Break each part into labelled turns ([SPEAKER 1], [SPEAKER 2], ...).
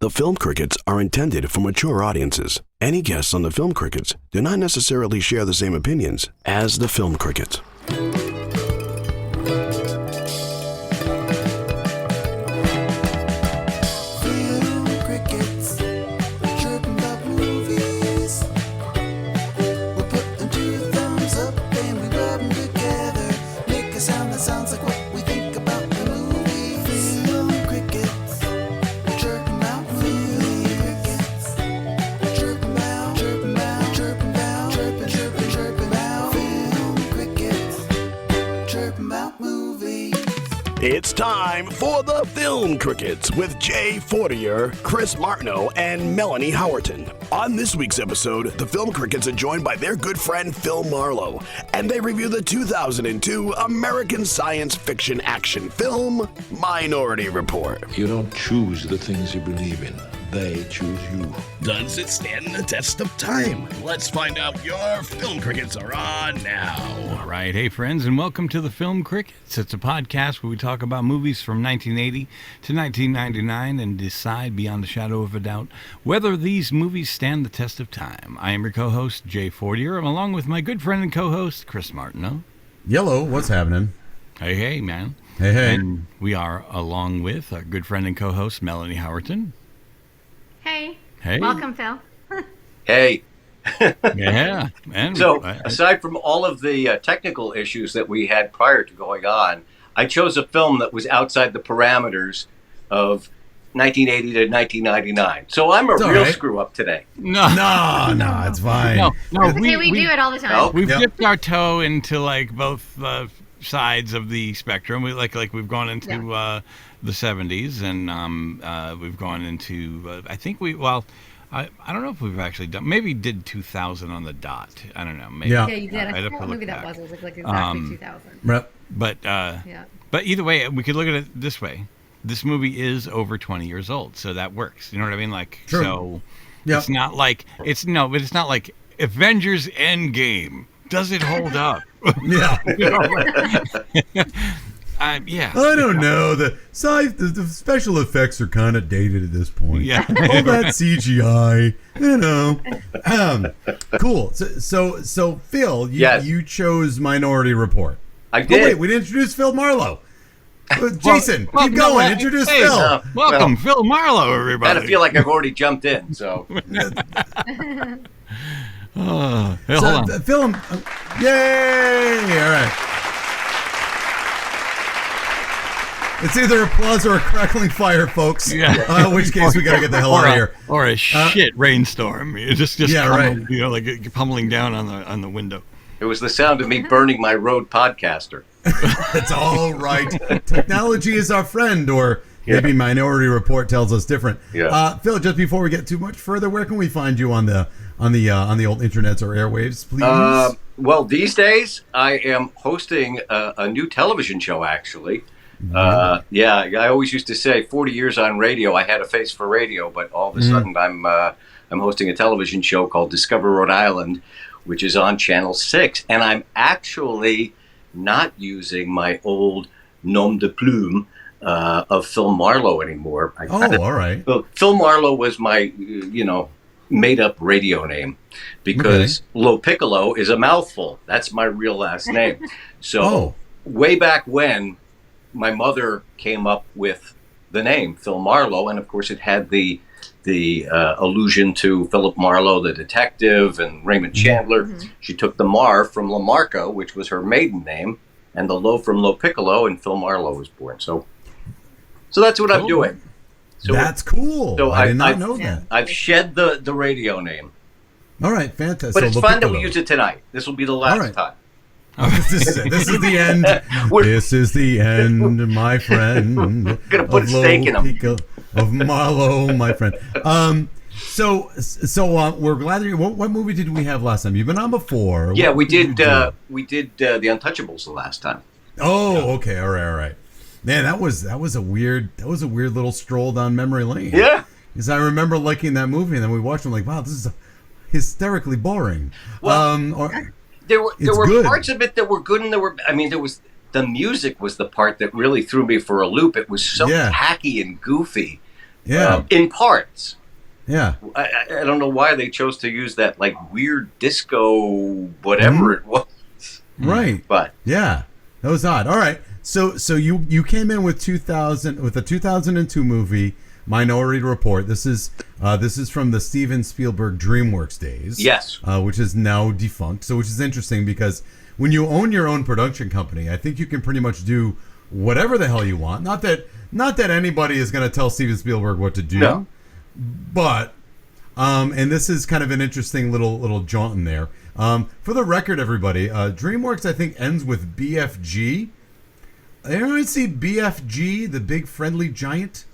[SPEAKER 1] The Film Crickets are intended for mature audiences. Any guests on the Film Crickets do not necessarily share the same opinions as the Film Crickets. It's time for the Film Crickets with Jay Fortier, Chris Martineau, and Melanie Howerton. On this week's episode, the Film Crickets are joined by their good friend Phil Marlowe, and they review the 2002 American science fiction action film, Minority Report.
[SPEAKER 2] You don't choose the things you believe in. They choose you.
[SPEAKER 3] Does it stand the test of time? Let's find out. Your Film Crickets are on now.
[SPEAKER 4] All right. Hey, friends, and welcome to the Film Crickets. It's a podcast where we talk about movies from 1980 to 1999 and decide beyond a shadow of a doubt whether these movies stand the test of time. I am your co-host, Jay Fortier. I'm along with my good friend and co-host, Chris Martineau.
[SPEAKER 5] Yellow, what's happening?
[SPEAKER 4] Hey, man.
[SPEAKER 5] Hey.
[SPEAKER 4] And we are along with our good friend and co-host, Melanie Howerton.
[SPEAKER 6] Hey.
[SPEAKER 4] Hey.
[SPEAKER 6] Welcome, Phil.
[SPEAKER 7] Hey.
[SPEAKER 4] Yeah. And
[SPEAKER 7] so, aside from all of the technical issues that we had prior to going on, I chose a film that was outside the parameters of 1980 to 1999. So I'm a real screw-up today.
[SPEAKER 4] No,
[SPEAKER 5] it's fine.
[SPEAKER 4] No,
[SPEAKER 6] we do it all the time.
[SPEAKER 4] We've dipped our toe into like both sides of the spectrum. We like we've gone into the 70s, and we've gone into I think I don't know if we've actually done, maybe did 2000 on the dot. I don't know. Maybe.
[SPEAKER 6] Yeah, you did. I forgot what movie that was. It was like exactly 2000.
[SPEAKER 4] But either way, we could look at it this way. This movie is over 20 years old, so that works. You know what I mean? Like,
[SPEAKER 5] True.
[SPEAKER 4] So it's not like it's not like Avengers Endgame. Does it hold up?
[SPEAKER 5] Yeah.
[SPEAKER 4] Yeah.
[SPEAKER 5] I don't know. The special effects are kind of dated at this point.
[SPEAKER 4] Yeah.
[SPEAKER 5] All that CGI, you know. Cool. So Phil, you chose Minority Report.
[SPEAKER 7] I did.
[SPEAKER 5] Oh, wait, we didn't introduce Phil Marlowe. Jason, keep going. Introduce Phil.
[SPEAKER 4] Welcome, Phil Marlowe, everybody.
[SPEAKER 7] I feel like I've already jumped in, so.
[SPEAKER 4] Hey, hold on.
[SPEAKER 5] Phil, yay! All right. It's either applause or a crackling fire, folks. Yeah. In which case, we gotta get the hell out of here.
[SPEAKER 4] Or a shit rainstorm. Just
[SPEAKER 5] right.
[SPEAKER 4] You know, like pummeling down on the window.
[SPEAKER 7] It was the sound of me burning my Rode Podcaster.
[SPEAKER 5] It's all right. Technology is our friend, or maybe Minority Report tells us different.
[SPEAKER 7] Yeah.
[SPEAKER 5] Phil, just before we get too much further, where can we find you on the old internets or airwaves, please?
[SPEAKER 7] Well, these days I am hosting a new television show, actually. I always used to say 40 years on radio, I had a face for radio, but all of a sudden I'm hosting a television show called Discover Rhode Island, which is on Channel 6, and I'm actually not using my old nom de plume of Phil Marlowe anymore.
[SPEAKER 5] All right.
[SPEAKER 7] Well, Phil Marlowe was my, made-up radio name because LoPiccolo is a mouthful. That's my real last name. So way back when, my mother came up with the name Phil Marlowe, and of course it had the allusion to Philip Marlowe, the detective, and Raymond Chandler. Mm-hmm. She took the Mar from Lamarca, which was her maiden name, and the Lo from LoPiccolo, and Phil Marlowe was born. So that's what I'm doing. So
[SPEAKER 5] that's cool. So I did not know that.
[SPEAKER 7] I've shed the radio name.
[SPEAKER 5] All right, fantastic.
[SPEAKER 7] But it's fun that we use it tonight. This will be the last time.
[SPEAKER 5] This is the end. This is the end, my friend.
[SPEAKER 7] Gonna put steak in them.
[SPEAKER 5] Of Marlowe, my friend. So we're glad that what movie did we have last time? You've been on before.
[SPEAKER 7] Yeah, we did the Untouchables the last time.
[SPEAKER 5] Oh, okay, all right. Man, that was a weird little stroll down memory lane.
[SPEAKER 7] Yeah,
[SPEAKER 5] because I remember liking that movie, and then we watched it. I'm like, wow, this is hysterically boring.
[SPEAKER 7] Well, there were parts of it that were good, and the music was the part that really threw me for a loop. It was so hacky and goofy in parts.
[SPEAKER 5] Yeah.
[SPEAKER 7] I don't know why they chose to use that like weird disco whatever it was.
[SPEAKER 5] Right.
[SPEAKER 7] But
[SPEAKER 5] yeah, that was odd. All right. So you came in with a 2002 movie, Minority Report. This is from the Steven Spielberg DreamWorks days.
[SPEAKER 7] Yes.
[SPEAKER 5] Which is now defunct. So which is interesting because when you own your own production company, I think you can pretty much do whatever the hell you want. Not that anybody is going to tell Steven Spielberg what to do.
[SPEAKER 7] No.
[SPEAKER 5] But and this is kind of an interesting little jaunt in there. For the record, everybody, DreamWorks I think ends with BFG. Anyone see BFG, the Big Friendly Giant?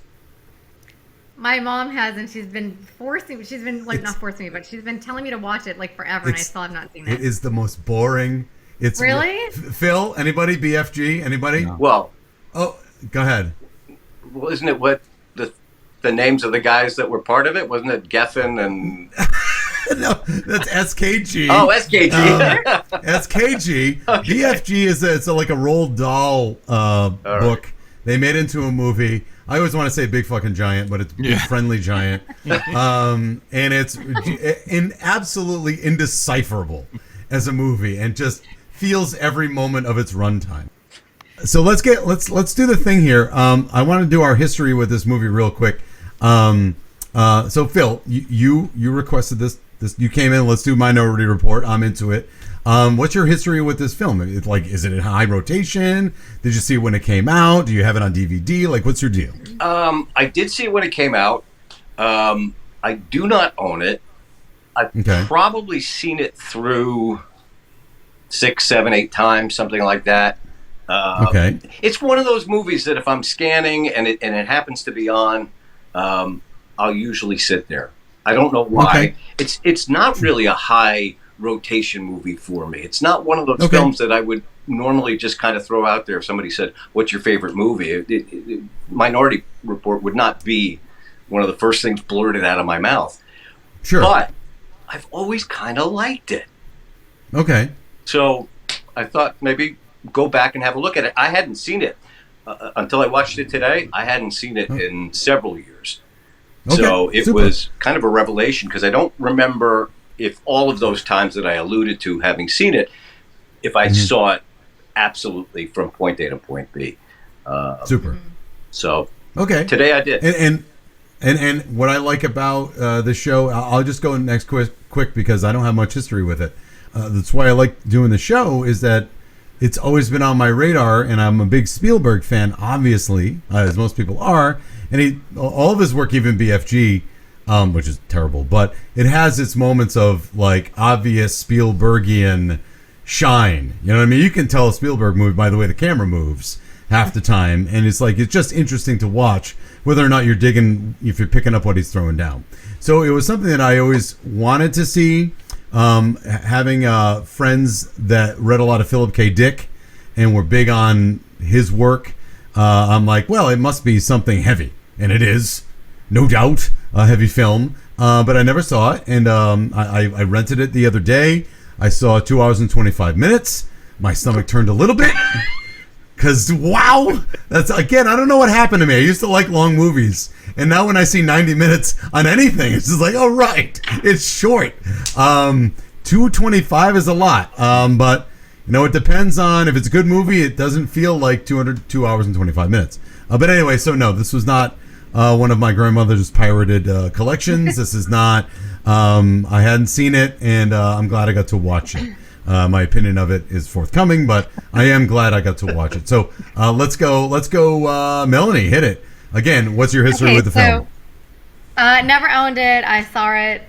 [SPEAKER 6] My mom has, and she's been not forcing me, but she's been telling me to watch it like forever, and I still have not seen it.
[SPEAKER 5] It is the most boring. It's
[SPEAKER 6] really
[SPEAKER 5] Phil. Anybody? BFG? Anybody?
[SPEAKER 7] No. Well,
[SPEAKER 5] go ahead.
[SPEAKER 7] Well, isn't it what the names of the guys that were part of it? Wasn't it Geffen and?
[SPEAKER 5] No, that's SKG.
[SPEAKER 7] Oh, SKG.
[SPEAKER 5] SKG. Okay. BFG is it's like a Roald Dahl book. Right. They made into a movie. I always want to say Big Fucking Giant, but it's Big Friendly Giant. And it's absolutely indecipherable as a movie, and just feels every moment of its runtime. So let's do the thing here. I want to do our history with this movie real quick. So Phil, you requested this. You came in. Let's do Minority Report. I'm into it. What's your history with this film? Is it in high rotation? Did you see it when it came out? Do you have it on DVD? Like, what's your deal?
[SPEAKER 7] I did see it when it came out. I do not own it. I've probably seen it through 6, 7, 8 times, something like that. It's one of those movies that if I'm scanning and it happens to be on, I'll usually sit there. I don't know why. It's not really a high rotation movie for me. It's not one of those films that I would normally just kind of throw out there if somebody said, "What's your favorite movie?" Minority Report would not be one of the first things blurted out of my mouth.
[SPEAKER 5] Sure.
[SPEAKER 7] But I've always kind of liked it.
[SPEAKER 5] Okay.
[SPEAKER 7] So I thought maybe go back and have a look at it. I hadn't seen it until I watched it today. I hadn't seen it in several years. So it was kind of a revelation because I don't remember if all of those times that I alluded to having seen it, if I saw it absolutely from point A to point B.
[SPEAKER 5] Super.
[SPEAKER 7] So today I did.
[SPEAKER 5] And what I like about the show, I'll just go next quick because I don't have much history with it. That's why I like doing the show, is that it's always been on my radar, and I'm a big Spielberg fan, obviously, as most people are. And all of his work, even BFG, which is terrible, but it has its moments of like obvious Spielbergian shine. You know what I mean? You can tell a Spielberg movie by the way the camera moves half the time, and it's just interesting to watch whether or not you're digging, if you're picking up what he's throwing down. So it was something that I always wanted to see. Having friends that read a lot of Philip K. Dick and were big on his work, I'm like, well, it must be something heavy, and it is, no doubt, a heavy film. But I never saw it, and I rented it the other day. I saw 2 hours and 25 minutes. My stomach turned a little bit. Because, wow, that's, again, I don't know what happened to me. I used to like long movies. And now when I see 90 minutes on anything, it's just like, oh, right, it's short. 225 is a lot. But, it depends on, if it's a good movie, it doesn't feel like 2 hours and 25 minutes. But anyway, so no, this was not one of my grandmother's pirated collections. This is not, I hadn't seen it, and I'm glad I got to watch it. My opinion of it is forthcoming, but I am glad I got to watch it. So let's go, Melanie, hit it. Again, what's your history with the film?
[SPEAKER 6] Never owned it. I saw it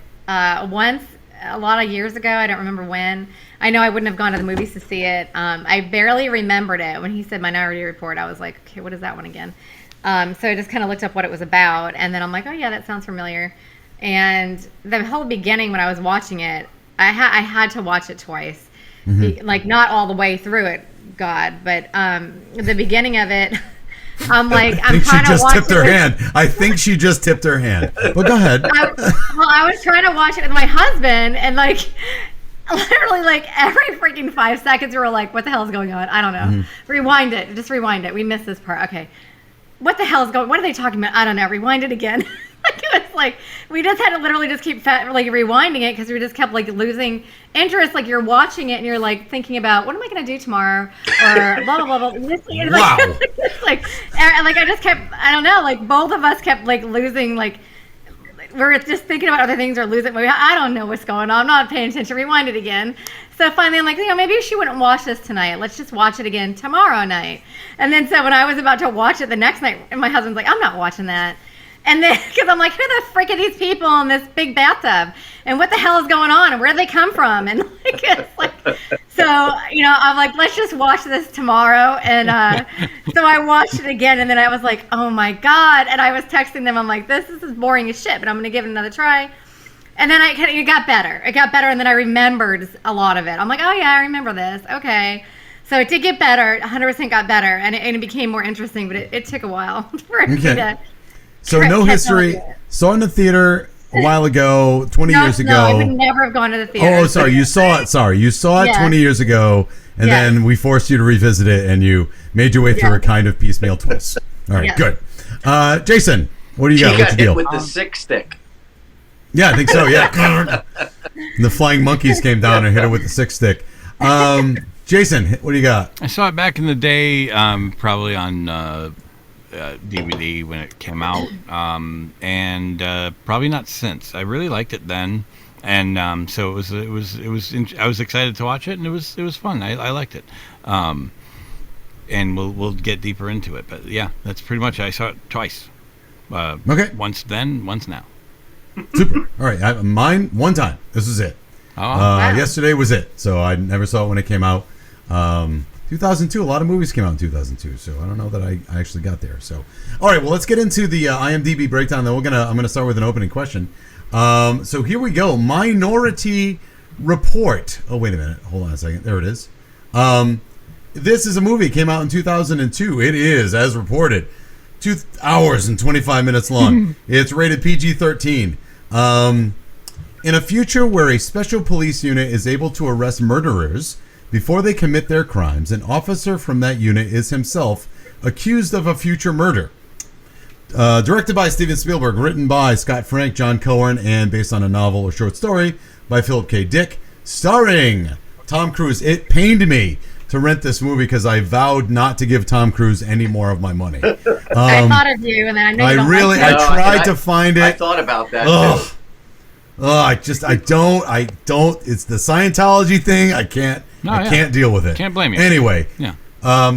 [SPEAKER 6] once a lot of years ago. I don't remember when. I know I wouldn't have gone to the movies to see it. I barely remembered it. When he said Minority Report, I was like, okay, what is that one again? So I just kind of looked up what it was about, and then I'm like, oh yeah, that sounds familiar. And the whole beginning when I was watching it, I had to watch it twice. Like not all the way through it, God, but the beginning of it, I'm like, I'm trying to watch it.
[SPEAKER 5] I think she just tipped her hand. But go ahead.
[SPEAKER 6] I was trying to watch it with my husband, and like literally like every freaking 5 seconds we were like, what the hell is going on? I don't know. Rewind it. Just rewind it. We missed this part. Okay. what the hell is going? What are they talking about? I don't know. Rewind it again. Like it was like we just had to literally just keep rewinding it because we just kept like losing interest. Like you're watching it and you're like thinking about what am I going to do tomorrow or blah blah blah blah.
[SPEAKER 5] Wow.
[SPEAKER 6] like I just kept I don't know. Like both of us kept like losing like. We're just thinking about other things or losing. I don't know what's going on. I'm not paying attention. Rewind it again. So finally, I'm like, maybe she wouldn't watch this tonight. Let's just watch it again tomorrow night. And then so when I was about to watch it the next night, and my husband's like, I'm not watching that. And then, because I'm like, who the frick are these people in this big bathtub? And what the hell is going on? And where do they come from? And like, it's like, so, I'm like, let's just watch this tomorrow. And so I watched it again. And then I was like, oh my God. And I was texting them. I'm like, this is boring as shit, but I'm going to give it another try. And then it got better. It got better. And then I remembered a lot of it. I'm like, oh yeah, I remember this. Okay. So it did get better. 100% got better. And it became more interesting, but it took a while for it to.
[SPEAKER 5] So no history. Saw it in the theater a while ago, 20 years ago.
[SPEAKER 6] No, I would never have gone to the theater.
[SPEAKER 5] Oh, sorry. You saw it. Sorry. You saw it 20 years ago, and then we forced you to revisit it, and you made your way through a kind of piecemeal twist. All right, good. Jason, what do you got? What's the deal?
[SPEAKER 7] With the six stick.
[SPEAKER 5] Yeah, I think so, yeah. The flying monkeys came down and hit it with the six stick. Jason, what do you got?
[SPEAKER 4] I saw it back in the day, probably on DVD when it came out, and probably not since. I really liked it then, and so it was. I was excited to watch it, and it was fun. I liked it, and we'll get deeper into it. But yeah, that's pretty much. I saw it twice.
[SPEAKER 5] Okay.
[SPEAKER 4] Once then, once now.
[SPEAKER 5] Super. All right, mine one time. This is it.
[SPEAKER 4] Oh, wow.
[SPEAKER 5] Yesterday was it. So I never saw it when it came out. 2002. A lot of movies came out in 2002, so I don't know that I actually got there. So, all right. Well, let's get into the IMDb breakdown. Then I'm gonna start with an opening question. So here we go. Minority Report. Oh, wait a minute. Hold on a second. There it is. This is a movie. It came out in 2002. It is, as reported, 2 hours and 25 minutes long. It's rated PG-13. In a future where a special police unit is able to arrest murderers before they commit their crimes, an officer from that unit is himself accused of a future murder. Directed by Steven Spielberg, written by Scott Frank, John Cohen, and based on a novel or short story by Philip K. Dick, starring Tom Cruise. It pained me to rent this movie because I vowed not to give Tom Cruise any more of my money.
[SPEAKER 6] I thought of you, and I knew you don't like
[SPEAKER 5] I tried to find it.
[SPEAKER 7] I thought about that too.
[SPEAKER 5] I don't. It's the Scientology thing. I can't deal with it.
[SPEAKER 4] Can't blame you.
[SPEAKER 5] Anyway,
[SPEAKER 4] yeah.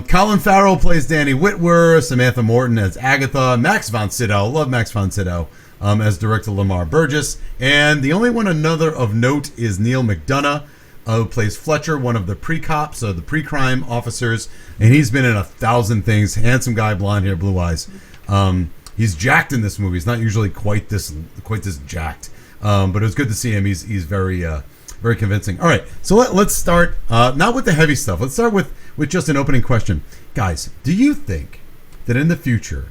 [SPEAKER 5] Colin Farrell plays Danny Whitworth, Samantha Morton as Agatha, Max von Sydow, love Max von Sydow, as director Lamar Burgess, and the only one another of note is Neil McDonough, who plays Fletcher, one of the pre-cops, the pre-crime officers, and he's been in 1,000 things. Handsome guy, blonde hair, blue eyes. He's jacked in this movie. He's not usually quite this jacked. But it was good to see him. He's very very convincing. All right, so let's start not with the heavy stuff. Let's start with just an opening question. Guys, do you think that in the future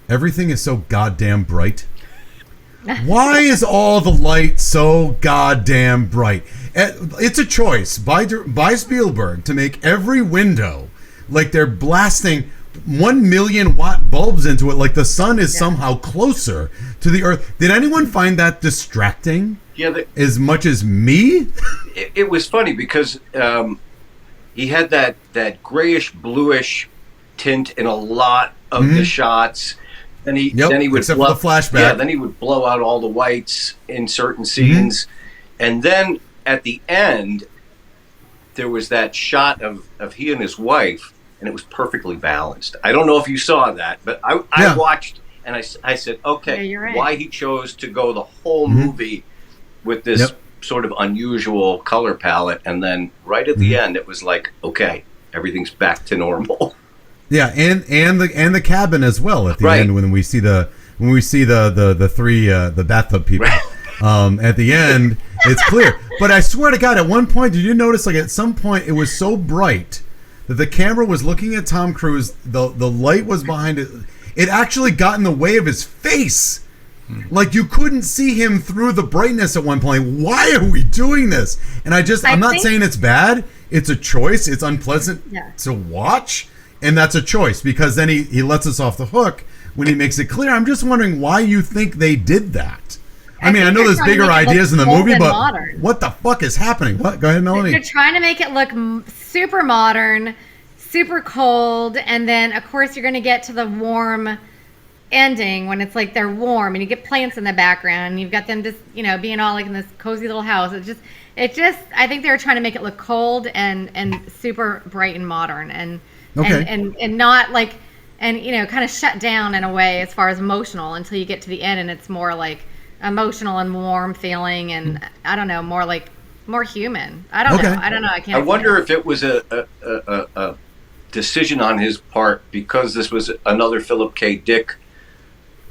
[SPEAKER 5] everything is so goddamn bright? Why is all the light so goddamn bright? It's a choice by Spielberg to make every window like they're blasting 1 million watt bulbs into it, like the sun is somehow closer to the earth. Did anyone find that distracting?
[SPEAKER 7] Yeah,
[SPEAKER 5] as much as me?
[SPEAKER 7] It was funny because he had that grayish bluish tint in a lot of the shots. Then he would
[SPEAKER 5] except for the flashback.
[SPEAKER 7] Yeah, then he would blow out all the whites in certain scenes, and then at the end there was that shot of he and his wife. And it was perfectly balanced. I don't know if you saw that, but I watched and I said, okay,
[SPEAKER 6] you're right.
[SPEAKER 7] Why he chose to go the whole movie with this sort of unusual color palette, and then right at the end, it was like, okay, everything's back to normal.
[SPEAKER 5] Yeah, and the cabin as well at the end when we see the three the bathtub people. Right. At the end, it's clear. But I swear to God, at one point, did you notice? Like at some point, it was so bright that the camera was looking at Tom Cruise, the light was behind it. It actually got in the way of his face. Like you couldn't see him through the brightness at one point. Why are we doing this? And I'm not saying it's bad. It's a choice. It's unpleasant to watch. and that's a choice because then he lets us off the hook when he makes it clear. I'm just wondering why you think they did that. I mean, I know there's bigger ideas in the movie, but modern. What the fuck is happening? What? Go ahead, Melanie.
[SPEAKER 6] They're trying to make it look super modern, super cold, and then of course you're going to get to the warm ending when it's like they're warm and you get plants in the background and you've got them just, you know, being all like in this cozy little house. It just I think they were trying to make it look cold and super bright and modern and not like, and you know, kind of shut down in a way as far as emotional until you get to the end and it's more like emotional and warm feeling and I don't know, more human. I don't know. I
[SPEAKER 7] wonder if it was a decision on his part because this was another Philip K. Dick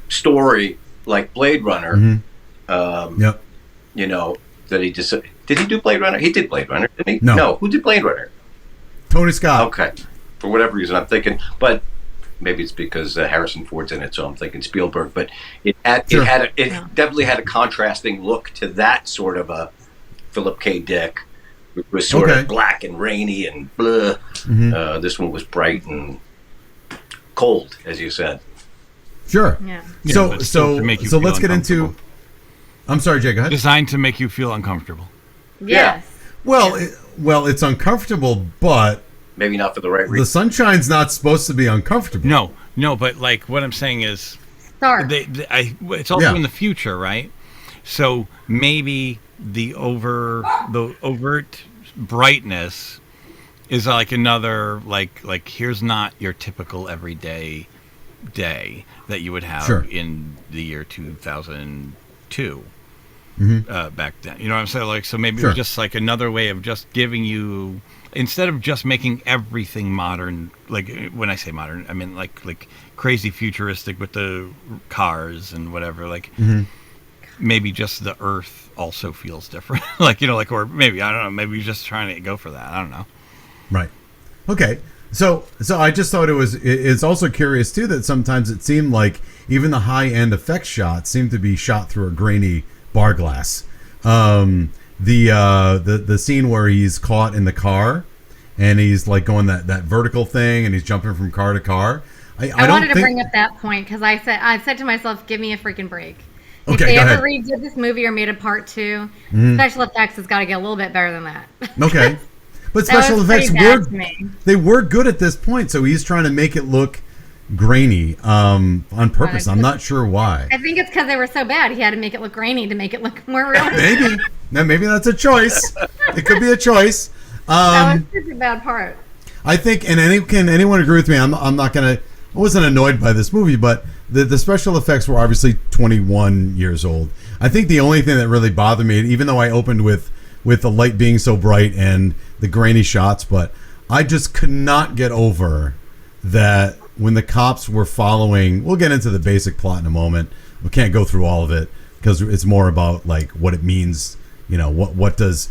[SPEAKER 7] story like Blade Runner. You know, that he just did he do Blade Runner? He did Blade Runner, didn't he? No. Who did Blade Runner?
[SPEAKER 5] Tony Scott.
[SPEAKER 7] Okay. For whatever reason, I'm thinking, but maybe it's because Harrison Ford's in it, so I'm thinking Spielberg. But it definitely had a contrasting look to that sort of a Philip K. Dick. It was sort of black and rainy and blah. This one was bright and cold, as you said.
[SPEAKER 5] Sure. Yeah. So let's get into. I'm sorry, Jay. Go ahead.
[SPEAKER 4] Designed to make you feel uncomfortable.
[SPEAKER 6] Yes.
[SPEAKER 5] Yeah. Well, it's uncomfortable, but.
[SPEAKER 7] Maybe not for the right reason.
[SPEAKER 5] The sunshine's not supposed to be uncomfortable.
[SPEAKER 4] No, but like what I'm saying is, it's also in the future, right? So maybe the overt brightness is like another like here's not your typical everyday day that you would have in the year 2002. Back then, you know what I'm saying? Like, so maybe it was just like another way of just giving you, instead of just making everything modern. Like when I say modern, I mean like crazy futuristic with the cars and whatever. Like maybe just the Earth also feels different. Like, you know, like, or maybe I don't know. Maybe you're just trying to go for that. I don't know.
[SPEAKER 5] Right. Okay. So I just thought it's also curious too that sometimes it seemed like even the high end effects shots seemed to be shot through a grainy bar glass. The scene where he's caught in the car and he's like going that vertical thing and he's jumping from car to car.
[SPEAKER 6] I wanted to bring up that point because I said to myself, give me a freaking break.
[SPEAKER 5] Okay,
[SPEAKER 6] if they ever redid this movie or made a part 2, special effects has got to get a little bit better than that.
[SPEAKER 5] Okay. But special effects were good at this point, so he's trying to make it look grainy on purpose. I'm not sure why.
[SPEAKER 6] I think it's because they were so bad. He had to make it look grainy to make it look more realistic.
[SPEAKER 5] Maybe that's a choice. It could be a choice.
[SPEAKER 6] That was just a bad part.
[SPEAKER 5] I think, and can anyone agree with me? I'm not gonna. I wasn't annoyed by this movie, but the special effects were obviously 21 years old. I think the only thing that really bothered me, even though I opened with the light being so bright and the grainy shots, but I just could not get over that when the cops were following. We'll get into the basic plot in a moment. We can't go through all of it because it's more about like what it means. You know, what does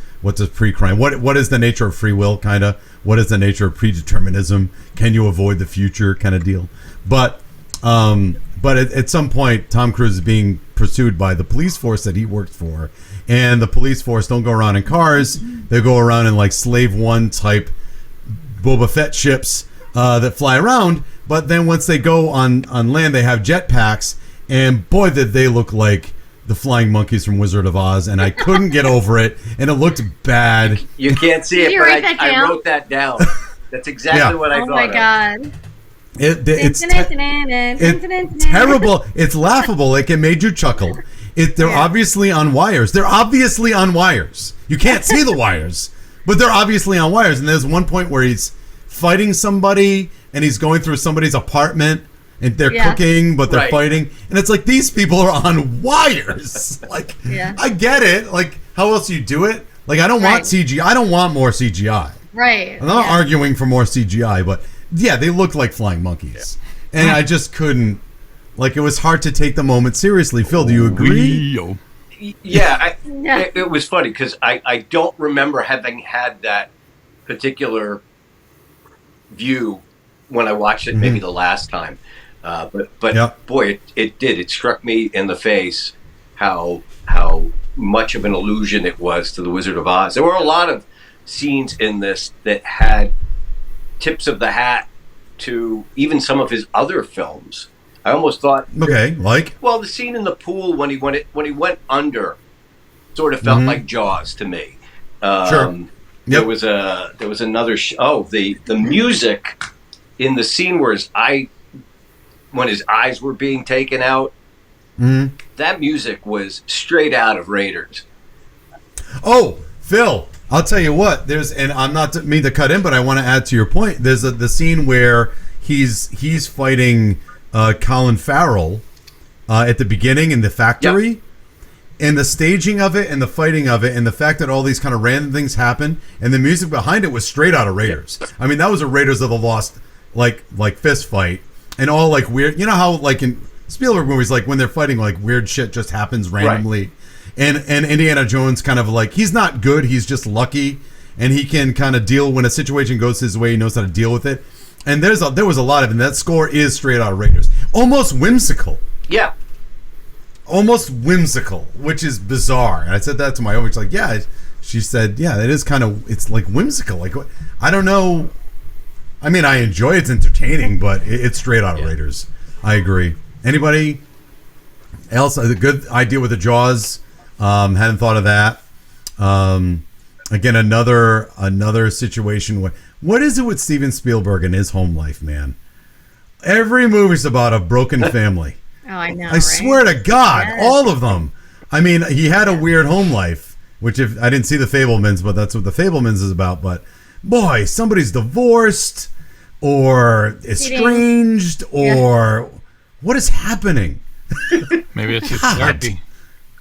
[SPEAKER 5] pre-crime? What is the nature of free will? Kind of. What is the nature of predeterminism? Can you avoid the future? Kind of deal. But at some point, Tom Cruise is being pursued by the police force that he worked for, and the police force don't go around in cars. They go around in like Slave One type Boba Fett ships that fly around. But then once they go on land, they have jetpacks, and boy, did they look like the flying monkeys from Wizard of Oz, and I couldn't get over it, and it looked bad.
[SPEAKER 7] You can't see it, but I wrote that down. That's exactly what I thought. Oh my
[SPEAKER 6] god!
[SPEAKER 5] It's terrible. It's laughable. Like, it made you chuckle. They're obviously on wires. You can't see the wires, but they're obviously on wires. And there's one point where he's fighting somebody, and he's going through somebody's apartment. And they're cooking, but they're fighting. And it's like, these people are on wires. Like, I get it. Like, how else you do it? Like, I don't want CGI. I don't want more CGI.
[SPEAKER 6] Right.
[SPEAKER 5] I'm not arguing for more CGI, but yeah, they look like flying monkeys. Yeah. And I just couldn't, like, it was hard to take the moment seriously. Phil, do you agree?
[SPEAKER 7] Yeah, it was funny because I don't remember having had that particular view when I watched it maybe the last time. But boy, it did. It struck me in the face how much of an illusion it was to the Wizard of Oz. There were a lot of scenes in this that had tips of the hat to even some of his other films. I almost thought,
[SPEAKER 5] okay, like,
[SPEAKER 7] well, the scene in the pool when he went under, sort of felt like Jaws to me.
[SPEAKER 5] Sure. Yep.
[SPEAKER 7] There was another the music in the scene where when his eyes were being taken out. That music was straight out of Raiders.
[SPEAKER 5] Oh, Phil, I'll tell you what. And I'm not mean to cut in, but I want to add to your point. There's the scene where he's fighting Colin Farrell at the beginning in the factory.
[SPEAKER 7] Yep.
[SPEAKER 5] And the staging of it and the fighting of it and the fact that all these kind of random things happen and the music behind it was straight out of Raiders. I mean, that was a Raiders of the Lost like fist fight and all like weird. You know how like in Spielberg movies, like when they're fighting, like weird shit just happens randomly. Right. And Indiana Jones kind of like, he's not good, he's just lucky, and he can kind of deal when a situation goes his way. He knows how to deal with it. And there was a lot of it. And that score is straight out of Raiders, almost whimsical.
[SPEAKER 7] Yeah.
[SPEAKER 5] Almost whimsical, which is bizarre. And I said that to my wife. She's like, yeah. She said, yeah, it is kind of, it's like whimsical. Like, I don't know. I mean, I enjoy it's entertaining, but it's straight out of Raiders. I agree. Anybody else? A good idea with the Jaws. Hadn't thought of that. Again, another situation. What is it with Steven Spielberg and his home life, man? Every movie's about a broken family.
[SPEAKER 6] Oh, I know.
[SPEAKER 5] I swear to God,
[SPEAKER 6] yes.
[SPEAKER 5] All of them. I mean, he had a weird home life, which if I didn't see The Fabelmans, but that's what The Fabelmans is about. But boy, somebody's divorced or estranged or what is happening?
[SPEAKER 4] Maybe it's his therapy.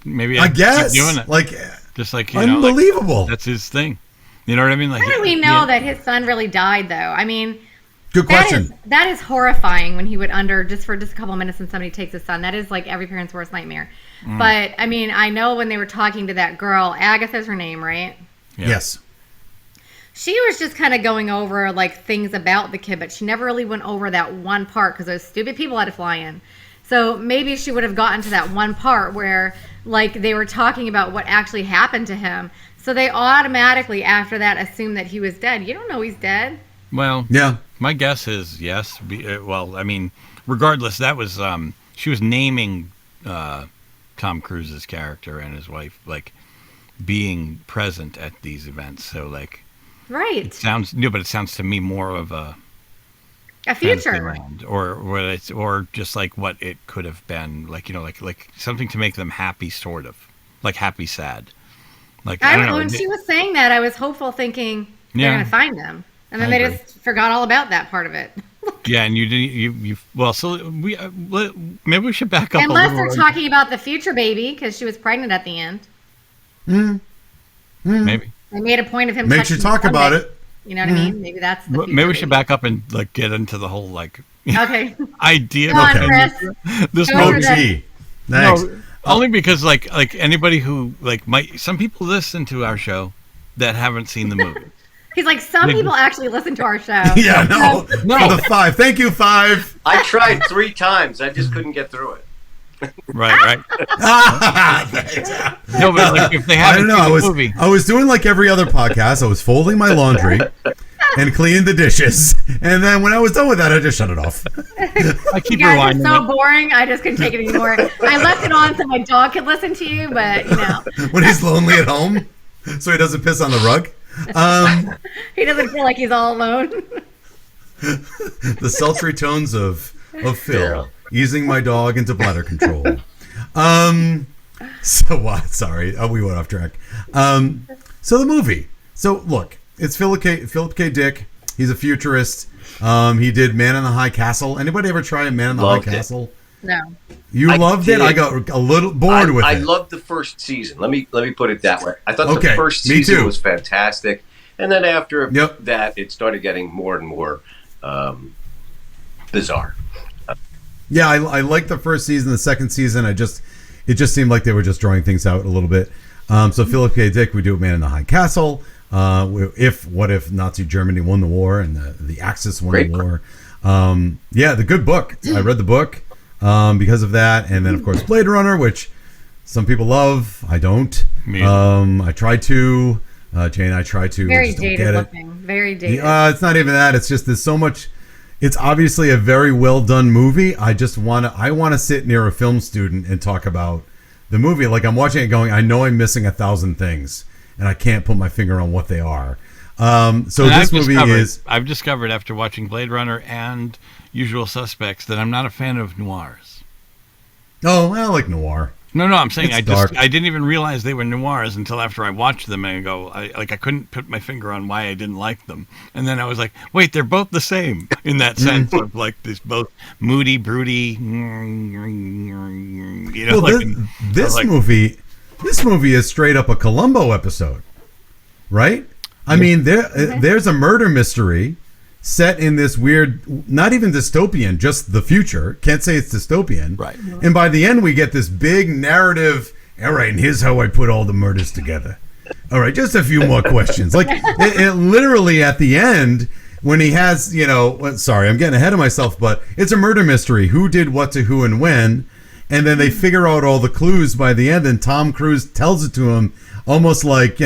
[SPEAKER 4] Maybe
[SPEAKER 5] I guess
[SPEAKER 4] keep doing it.
[SPEAKER 5] Like
[SPEAKER 4] just like
[SPEAKER 5] unbelievable.
[SPEAKER 4] That's his thing. You know what I mean? Like,
[SPEAKER 6] how do we know that his son really died, though? I mean,
[SPEAKER 5] good question.
[SPEAKER 6] That is horrifying when he would under just for a couple minutes and somebody takes his son. That is like every parent's worst nightmare. But I mean, I know when they were talking to that girl, Agatha's her name, right?
[SPEAKER 4] Yeah.
[SPEAKER 5] Yes.
[SPEAKER 6] She was just kind of going over like things about the kid, but she never really went over that one part because those stupid people had to fly in. So maybe she would have gotten to that one part where like they were talking about what actually happened to him. So they automatically after that assumed that he was dead. You don't know he's dead.
[SPEAKER 4] Well,
[SPEAKER 5] yeah.
[SPEAKER 4] My guess is yes. Well, I mean, regardless, that was she was naming Tom Cruise's character and his wife like being present at these events. So like,
[SPEAKER 6] right?
[SPEAKER 4] It sounds but it sounds to me more of a
[SPEAKER 6] future,
[SPEAKER 4] or just like what it could have been, like like something to make them happy, sort of like happy sad. Like I don't know.
[SPEAKER 6] When she was saying that, I was hopeful, thinking they're gonna find him. And then they just forgot all about that part of it.
[SPEAKER 4] Yeah, and you well, so we maybe we should back up.
[SPEAKER 6] Unless they're talking about the future baby because she was pregnant at the end.
[SPEAKER 4] Maybe
[SPEAKER 6] they made a point of him.
[SPEAKER 5] Makes you talk about it.
[SPEAKER 6] You know what I mean? Maybe that's the future
[SPEAKER 4] maybe we should
[SPEAKER 6] baby.
[SPEAKER 4] back up and like get into the whole like idea.
[SPEAKER 6] Come on, Chris.
[SPEAKER 4] This
[SPEAKER 5] movie. Next.
[SPEAKER 4] No, only because like anybody who like some people listen to our show that haven't seen the movie.
[SPEAKER 6] He's like, some people actually listen to our show.
[SPEAKER 5] Yeah, no. For the 5. Thank you, 5.
[SPEAKER 7] I tried 3 times. I just couldn't get through it.
[SPEAKER 4] Right. No, but like if they haven't seen the movie.
[SPEAKER 5] I was doing like every other podcast. I was folding my laundry and cleaning the dishes. And then when I was done with that, I just shut it off.
[SPEAKER 4] I keep
[SPEAKER 6] you guys
[SPEAKER 4] rewinding.
[SPEAKER 6] are so boring. I just couldn't take it anymore. I left it on so my dog could listen to you, but you know.
[SPEAKER 5] When he's lonely at home, so he doesn't piss on the rug.
[SPEAKER 6] He doesn't feel like he's all alone.
[SPEAKER 5] The sultry tones of Phil easing my dog into bladder control. So what? Sorry, we went off track. So the movie. So look, it's Philip K. Dick. He's a futurist. He did Man in the High Castle. Anybody ever try Man in the High Castle?
[SPEAKER 6] No.
[SPEAKER 5] You loved it? I got a little bored with it.
[SPEAKER 7] I loved the first season. Let me put it that way. I thought the first season was fantastic. And then after that, it started getting more and more bizarre.
[SPEAKER 5] Yeah, I liked the first season. The second season, it just seemed like they were just drawing things out a little bit. So Philip K. Dick, we do Man in the High Castle. What if Nazi Germany won the war and the Axis won the war? The good book. I read the book because of that, and then of course Blade Runner, which some people love. I don't. I tried to. Jane, I try to.
[SPEAKER 6] Very dated looking. Very dated.
[SPEAKER 5] It's not even that. It's just there's so much. it's obviously a very well done movie. I want to sit near a film student and talk about the movie. Like I'm watching it going, I know I'm missing 1,000 things and I can't put my finger on what they are. So and this movie is...
[SPEAKER 4] I've discovered after watching Blade Runner and Usual Suspects that I'm not a fan of noirs.
[SPEAKER 5] Oh, I like noir.
[SPEAKER 4] No, I'm saying
[SPEAKER 5] I
[SPEAKER 4] didn't even realize they were noirs until after I watched them and I couldn't put my finger on why I didn't like them. And then I was like, wait, they're both the same in that sense of like this both moody, broody, you know.
[SPEAKER 5] Well, this movie is straight up a Columbo episode, right? I mean, there's a murder mystery set in this weird, not even dystopian, just the future. Can't say it's dystopian.
[SPEAKER 4] Right.
[SPEAKER 5] And by the end, we get this big narrative. All right, and here's how I put all the murders together. All right, just a few more questions. Like, it literally at the end, when he has, sorry, I'm getting ahead of myself, but it's a murder mystery. Who did what to who and when? And then they figure out all the clues by the end, and Tom Cruise tells it to him almost like,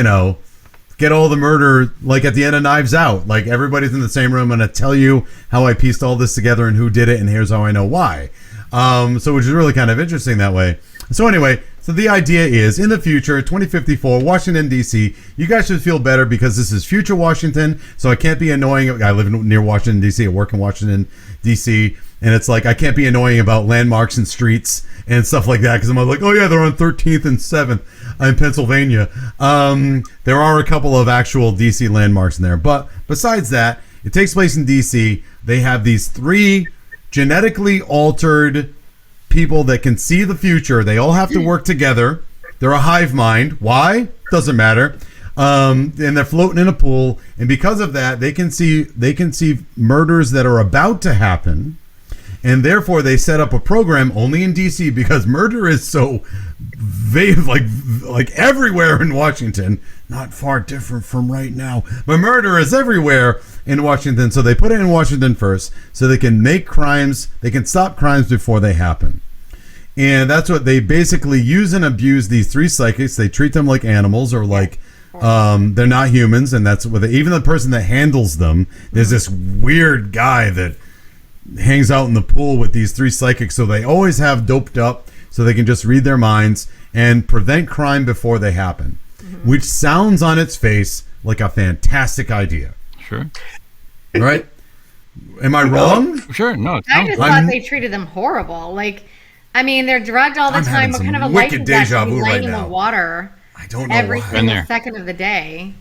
[SPEAKER 5] get all the murder, like at the end of Knives Out. Like, everybody's in the same room. I'm going to tell you how I pieced all this together and who did it, and here's how I know why. So which is really kind of interesting that way. So anyway, so the idea is, in the future, 2054, Washington, D.C., you guys should feel better because this is future Washington, so I can't be annoying. I live near Washington, D.C., I work in Washington, D.C., and it's like I can't be annoying about landmarks and streets and stuff like that because I'm like, oh yeah, they're on 13th and 7th in Pennsylvania. There are a couple of actual DC landmarks in there, but besides that, it takes place in DC. They have these 3 genetically altered people that can see the future. They all have to work together. They're a hive mind. Why? Doesn't matter. And they're floating in a pool, and because of that, they can see murders that are about to happen. And therefore, they set up a program only in D.C. because murder is so like everywhere in Washington. Not far different from right now, but murder is everywhere in Washington. So they put it in Washington first, so they can make crimes. They can stop crimes before they happen. And that's what they basically use and abuse these 3 psychics. They treat them like animals or like they're not humans, and that's what even the person that handles them. There's this weird guy that hangs out in the pool with these 3 psychics, so they always have doped up so they can just read their minds and prevent crime before they happen, which sounds on its face like a fantastic idea.
[SPEAKER 4] Sure.
[SPEAKER 5] Right? Am I wrong?
[SPEAKER 4] Sure. No.
[SPEAKER 6] I just thought they treated them horrible. Like, I mean, they're drugged all the time. What kind of a life is that to be laying in the water?
[SPEAKER 5] I don't know
[SPEAKER 6] every single second of the day.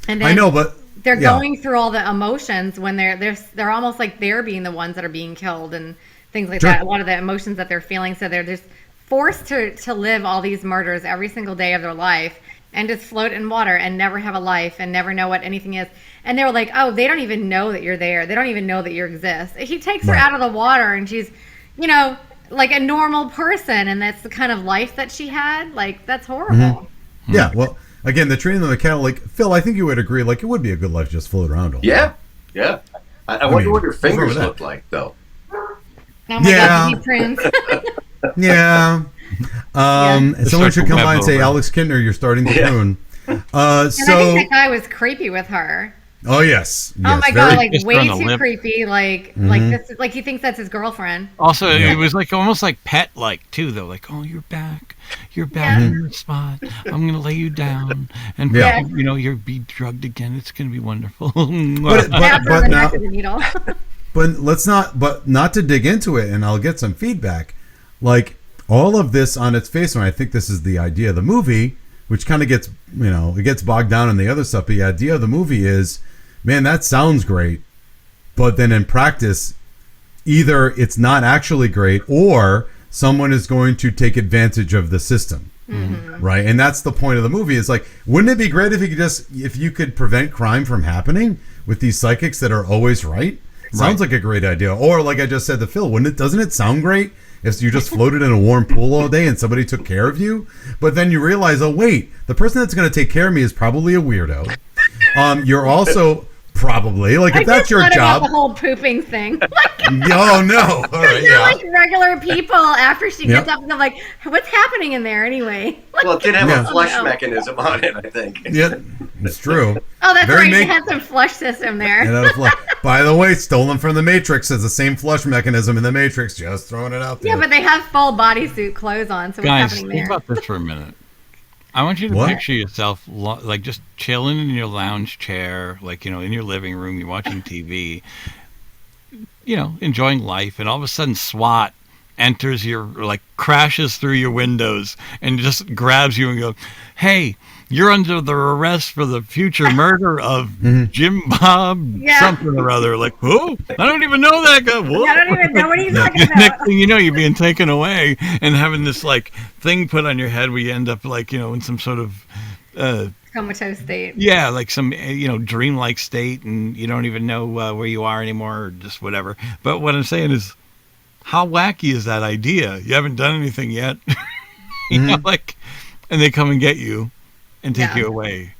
[SPEAKER 6] And then
[SPEAKER 5] I know, but
[SPEAKER 6] they're going through all the emotions when they're almost like they're being the ones that are being killed and things like that. A lot of the emotions that they're feeling. So they're just forced to live all these murders every single day of their life and just float in water and never have a life and never know what anything is. And they were like, oh, they don't even know that you're there. They don't even know that you exist. He takes her out of the water and she's, like a normal person. And that's the kind of life that she had. Like, that's horrible.
[SPEAKER 5] Mm-hmm. Yeah, well, again, the treating them like cattle, like, Phil, I think you would agree, like, it would be a good life to just float around all day.
[SPEAKER 7] Yeah. I wonder what her fingers look like, though.
[SPEAKER 6] Oh my God, prunes.
[SPEAKER 5] Yeah. Someone should come by and say, Alex Kintner, you're starting to prune.
[SPEAKER 6] And I think that guy was creepy with her.
[SPEAKER 5] Oh yes.
[SPEAKER 6] Oh my God, like way too creepy. Like this, like he thinks that's his girlfriend.
[SPEAKER 4] Also, it was like almost like pet-like too, though. Like, oh, you're back in the spot. I'm gonna lay you down, and you'll be drugged again. It's gonna be wonderful.
[SPEAKER 5] but let's not. But not to dig into it, and I'll get some feedback. Like all of this on its face, and I think this is the idea of the movie, which kind of gets it gets bogged down in the other stuff. But the idea of the movie is, man, that sounds great, but then in practice, either it's not actually great or someone is going to take advantage of the system, right? And that's the point of the movie. Is like, wouldn't it be great if you could prevent crime from happening with these psychics that are always right? Sounds like a great idea. Or like I just said to Phil, doesn't it sound great if you just floated in a warm pool all day and somebody took care of you? But then you realize, oh wait, the person that's going to take care of me is probably a weirdo. You're also probably like, if that's your job.
[SPEAKER 6] The whole pooping thing.
[SPEAKER 5] Oh no! All right,
[SPEAKER 6] they're like regular people. After she gets up, and they're like, "What's happening in there anyway?"
[SPEAKER 7] Well, it did have a flush mechanism on it, I think.
[SPEAKER 5] Yeah, It's true.
[SPEAKER 6] Oh, that's
[SPEAKER 5] Very
[SPEAKER 6] right. It has some flush system there.
[SPEAKER 5] By the way, stolen from the Matrix. It's the same flush mechanism in the Matrix. Just throwing it out there.
[SPEAKER 6] Yeah, but they have full bodysuit clothes on, so what's
[SPEAKER 4] Guys,
[SPEAKER 6] happening
[SPEAKER 4] think
[SPEAKER 6] there?
[SPEAKER 4] about this for a minute. I want you to picture yourself like just chilling in your lounge chair, like, in your living room, you're watching TV, enjoying life, and all of a sudden SWAT enters crashes through your windows and just grabs you and goes, "Hey, you're under the arrest for the future murder of Jim Bob something or other." Like, who? I don't even know that guy. Whoa.
[SPEAKER 6] I don't even know what he's talking about.
[SPEAKER 4] Next thing you know, you're being taken away and having this thing put on your head where you end up in some sort of
[SPEAKER 6] Comatose state.
[SPEAKER 4] yeah, like some dreamlike state, and you don't even know where you are anymore, or just whatever. But what I'm saying is, how wacky is that idea? You haven't done anything yet, and they come and get you and take you away.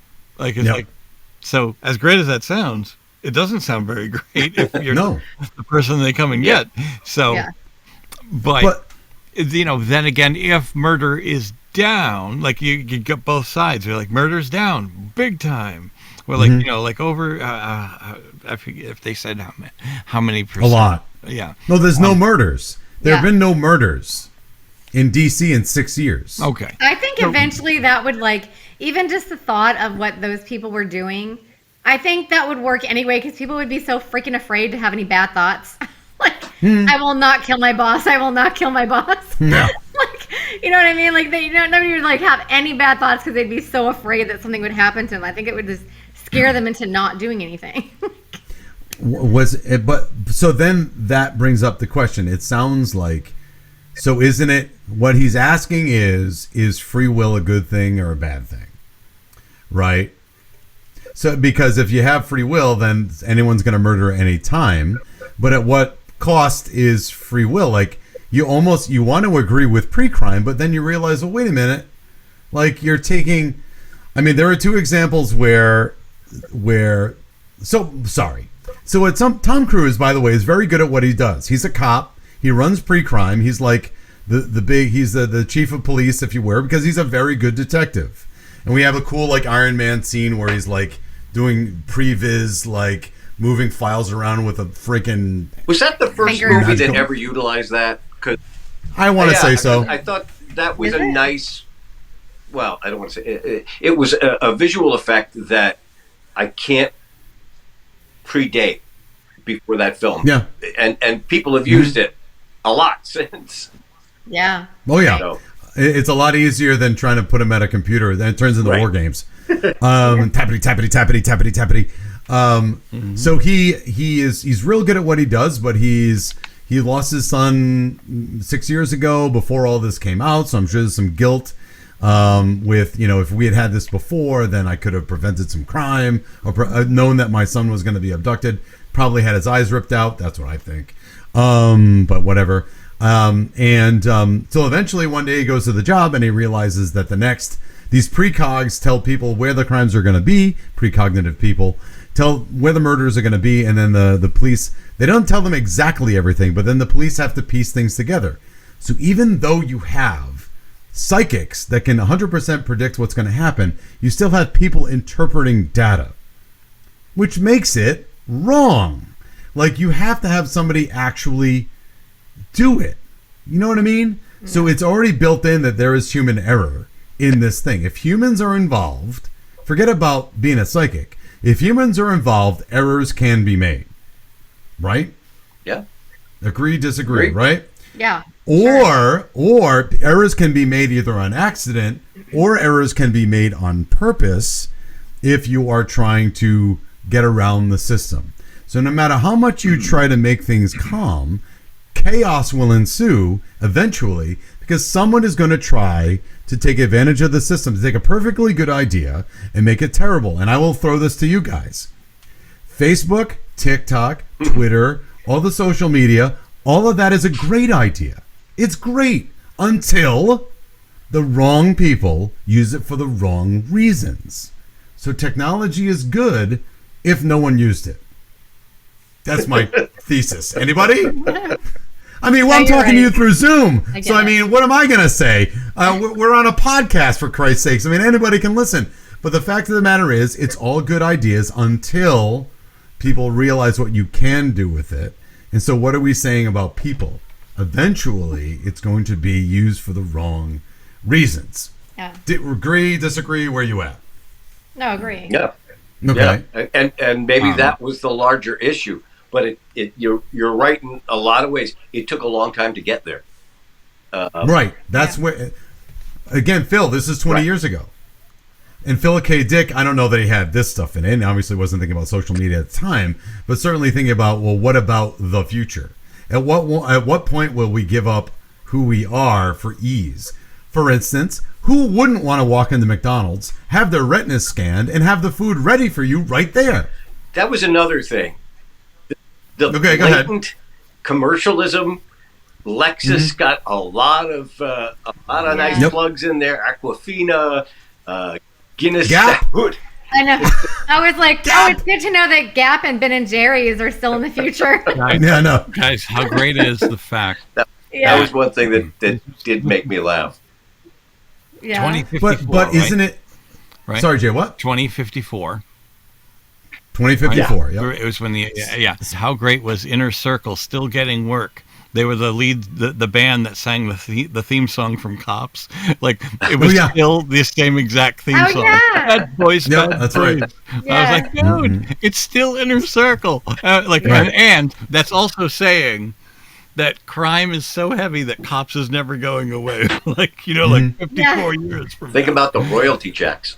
[SPEAKER 4] So as great as that sounds, it doesn't sound very great if you're the person they come and get. So, but then again, if murder is down, you get both sides. They're like, murder's down big time. Well, over, I forget if they said how many percent.
[SPEAKER 5] A lot.
[SPEAKER 4] Yeah.
[SPEAKER 5] No, there's no murders. There have been no murders in DC in 6 years.
[SPEAKER 4] Okay.
[SPEAKER 6] I think eventually that would even just the thought of what those people were doing, I think that would work anyway, because people would be so freaking afraid to have any bad thoughts. I will not kill my boss. I will not kill my boss.
[SPEAKER 5] No.
[SPEAKER 6] You know what I mean? Nobody would have any bad thoughts because they'd be so afraid that something would happen to them. I think it would just scare them into not doing anything.
[SPEAKER 5] So then that brings up the question. It sounds like, so isn't it, what he's asking is free will a good thing or a bad thing? Right? So, because if you have free will, then anyone's going to murder at any time. But at what cost is free will? You want to agree with pre-crime, but then you realize, well, wait a minute. You're taking, there are two examples So Tom Cruise, by the way, is very good at what he does. He's a cop. He runs pre-crime. He's he's the chief of police, if you were, because he's a very good detective. And we have a cool Iron Man scene where he's doing previs, moving files around with a freaking.
[SPEAKER 7] Was that the first movie that ever utilized that?
[SPEAKER 5] I want to say so.
[SPEAKER 7] I thought that was a nice. Well, I don't want to say it. It was a visual effect that I can't predate before that film. Yeah, and people have used it a lot since.
[SPEAKER 6] Yeah.
[SPEAKER 5] Oh yeah.
[SPEAKER 7] So,
[SPEAKER 5] it's a lot easier than trying to put them at a computer. Then it turns into war games. Tappity tappity tappity tappity tappity. So he's real good at what he does, but he lost his son 6 years ago before all this came out. So I'm sure there's some guilt. With if we had this before, then I could have prevented some crime or known that my son was going to be abducted. Probably had his eyes ripped out. That's what I think. But whatever. So eventually one day he goes to the job and he realizes that these precogs tell people where the crimes are going to be. Precognitive people tell where the murders are going to be, and then the police, they don't tell them exactly everything, but then the police have to piece things together. So even though you have psychics that can 100% predict what's going to happen, you still have people interpreting data, which makes it wrong. You have to have somebody actually do it. You know what I mean? Yeah. So it's already built in that there is human error in this thing. If humans are involved, forget about being a psychic. If humans are involved, errors can be made. Right?
[SPEAKER 7] Yeah.
[SPEAKER 5] Agree, disagree, right?
[SPEAKER 6] Yeah.
[SPEAKER 5] Or errors can be made either on accident or errors can be made on purpose if you are trying to get around the system. So no matter how much you try to make things calm, chaos will ensue eventually because someone is going to try to take advantage of the system, to take a perfectly good idea and make it terrible. And I will throw this to you guys. Facebook, TikTok, Twitter, all the social media, all of that is a great idea. It's great until the wrong people use it for the wrong reasons. So technology is good if no one used it. That's my thesis. Anybody? I'm talking to you through Zoom. What am I going to say? We're on a podcast, for Christ's sakes. Anybody can listen. But the fact of the matter is, it's all good ideas until people realize what you can do with it. And so what are we saying about people? Eventually, it's going to be used for the wrong reasons.
[SPEAKER 6] Yeah.
[SPEAKER 5] Agree, disagree, where you at?
[SPEAKER 6] No, agree.
[SPEAKER 7] Yeah.
[SPEAKER 5] Okay.
[SPEAKER 7] Yeah. And maybe that was the larger issue. But you're right in a lot of ways. It took a long time to get there.
[SPEAKER 5] Right. That's where, again, Phil, this is 20 years ago. And Philip K. Dick, I don't know that he had this stuff in it. And obviously wasn't thinking about social media at the time, but certainly thinking about, well, what about the future? At what point will we give up who we are for ease? For instance, who wouldn't want to walk into McDonald's, have their retinas scanned, and have the food ready for you right there?
[SPEAKER 7] That was another thing. The blatant commercialism. Lexus got a lot of nice plugs in there. Aquafina, Guinness Stout.
[SPEAKER 6] I know. I was like, it's good to know that Gap and Ben & Jerry's are still in the future.
[SPEAKER 5] Yeah, I know.
[SPEAKER 4] Guys, how great is the fact
[SPEAKER 7] that was one thing that did make me laugh.
[SPEAKER 6] Yeah.
[SPEAKER 4] 2054,
[SPEAKER 5] but isn't it?
[SPEAKER 4] Right?
[SPEAKER 5] Sorry, Jay. What?
[SPEAKER 4] 2054.
[SPEAKER 5] 2054. Yeah.
[SPEAKER 4] It was when How great was Inner Circle still getting work? They were the band that sang the theme song from Cops. Like it was still the same exact theme song.
[SPEAKER 6] Yeah.
[SPEAKER 4] Bad boys,
[SPEAKER 5] Yeah,
[SPEAKER 4] bad
[SPEAKER 5] that's
[SPEAKER 4] boys.
[SPEAKER 5] right.
[SPEAKER 6] Yeah.
[SPEAKER 4] I was like, dude, it's still Inner Circle. And that's also saying that crime is so heavy that Cops is never going away. Like 54 years from
[SPEAKER 7] Think
[SPEAKER 4] now.
[SPEAKER 7] about the royalty checks.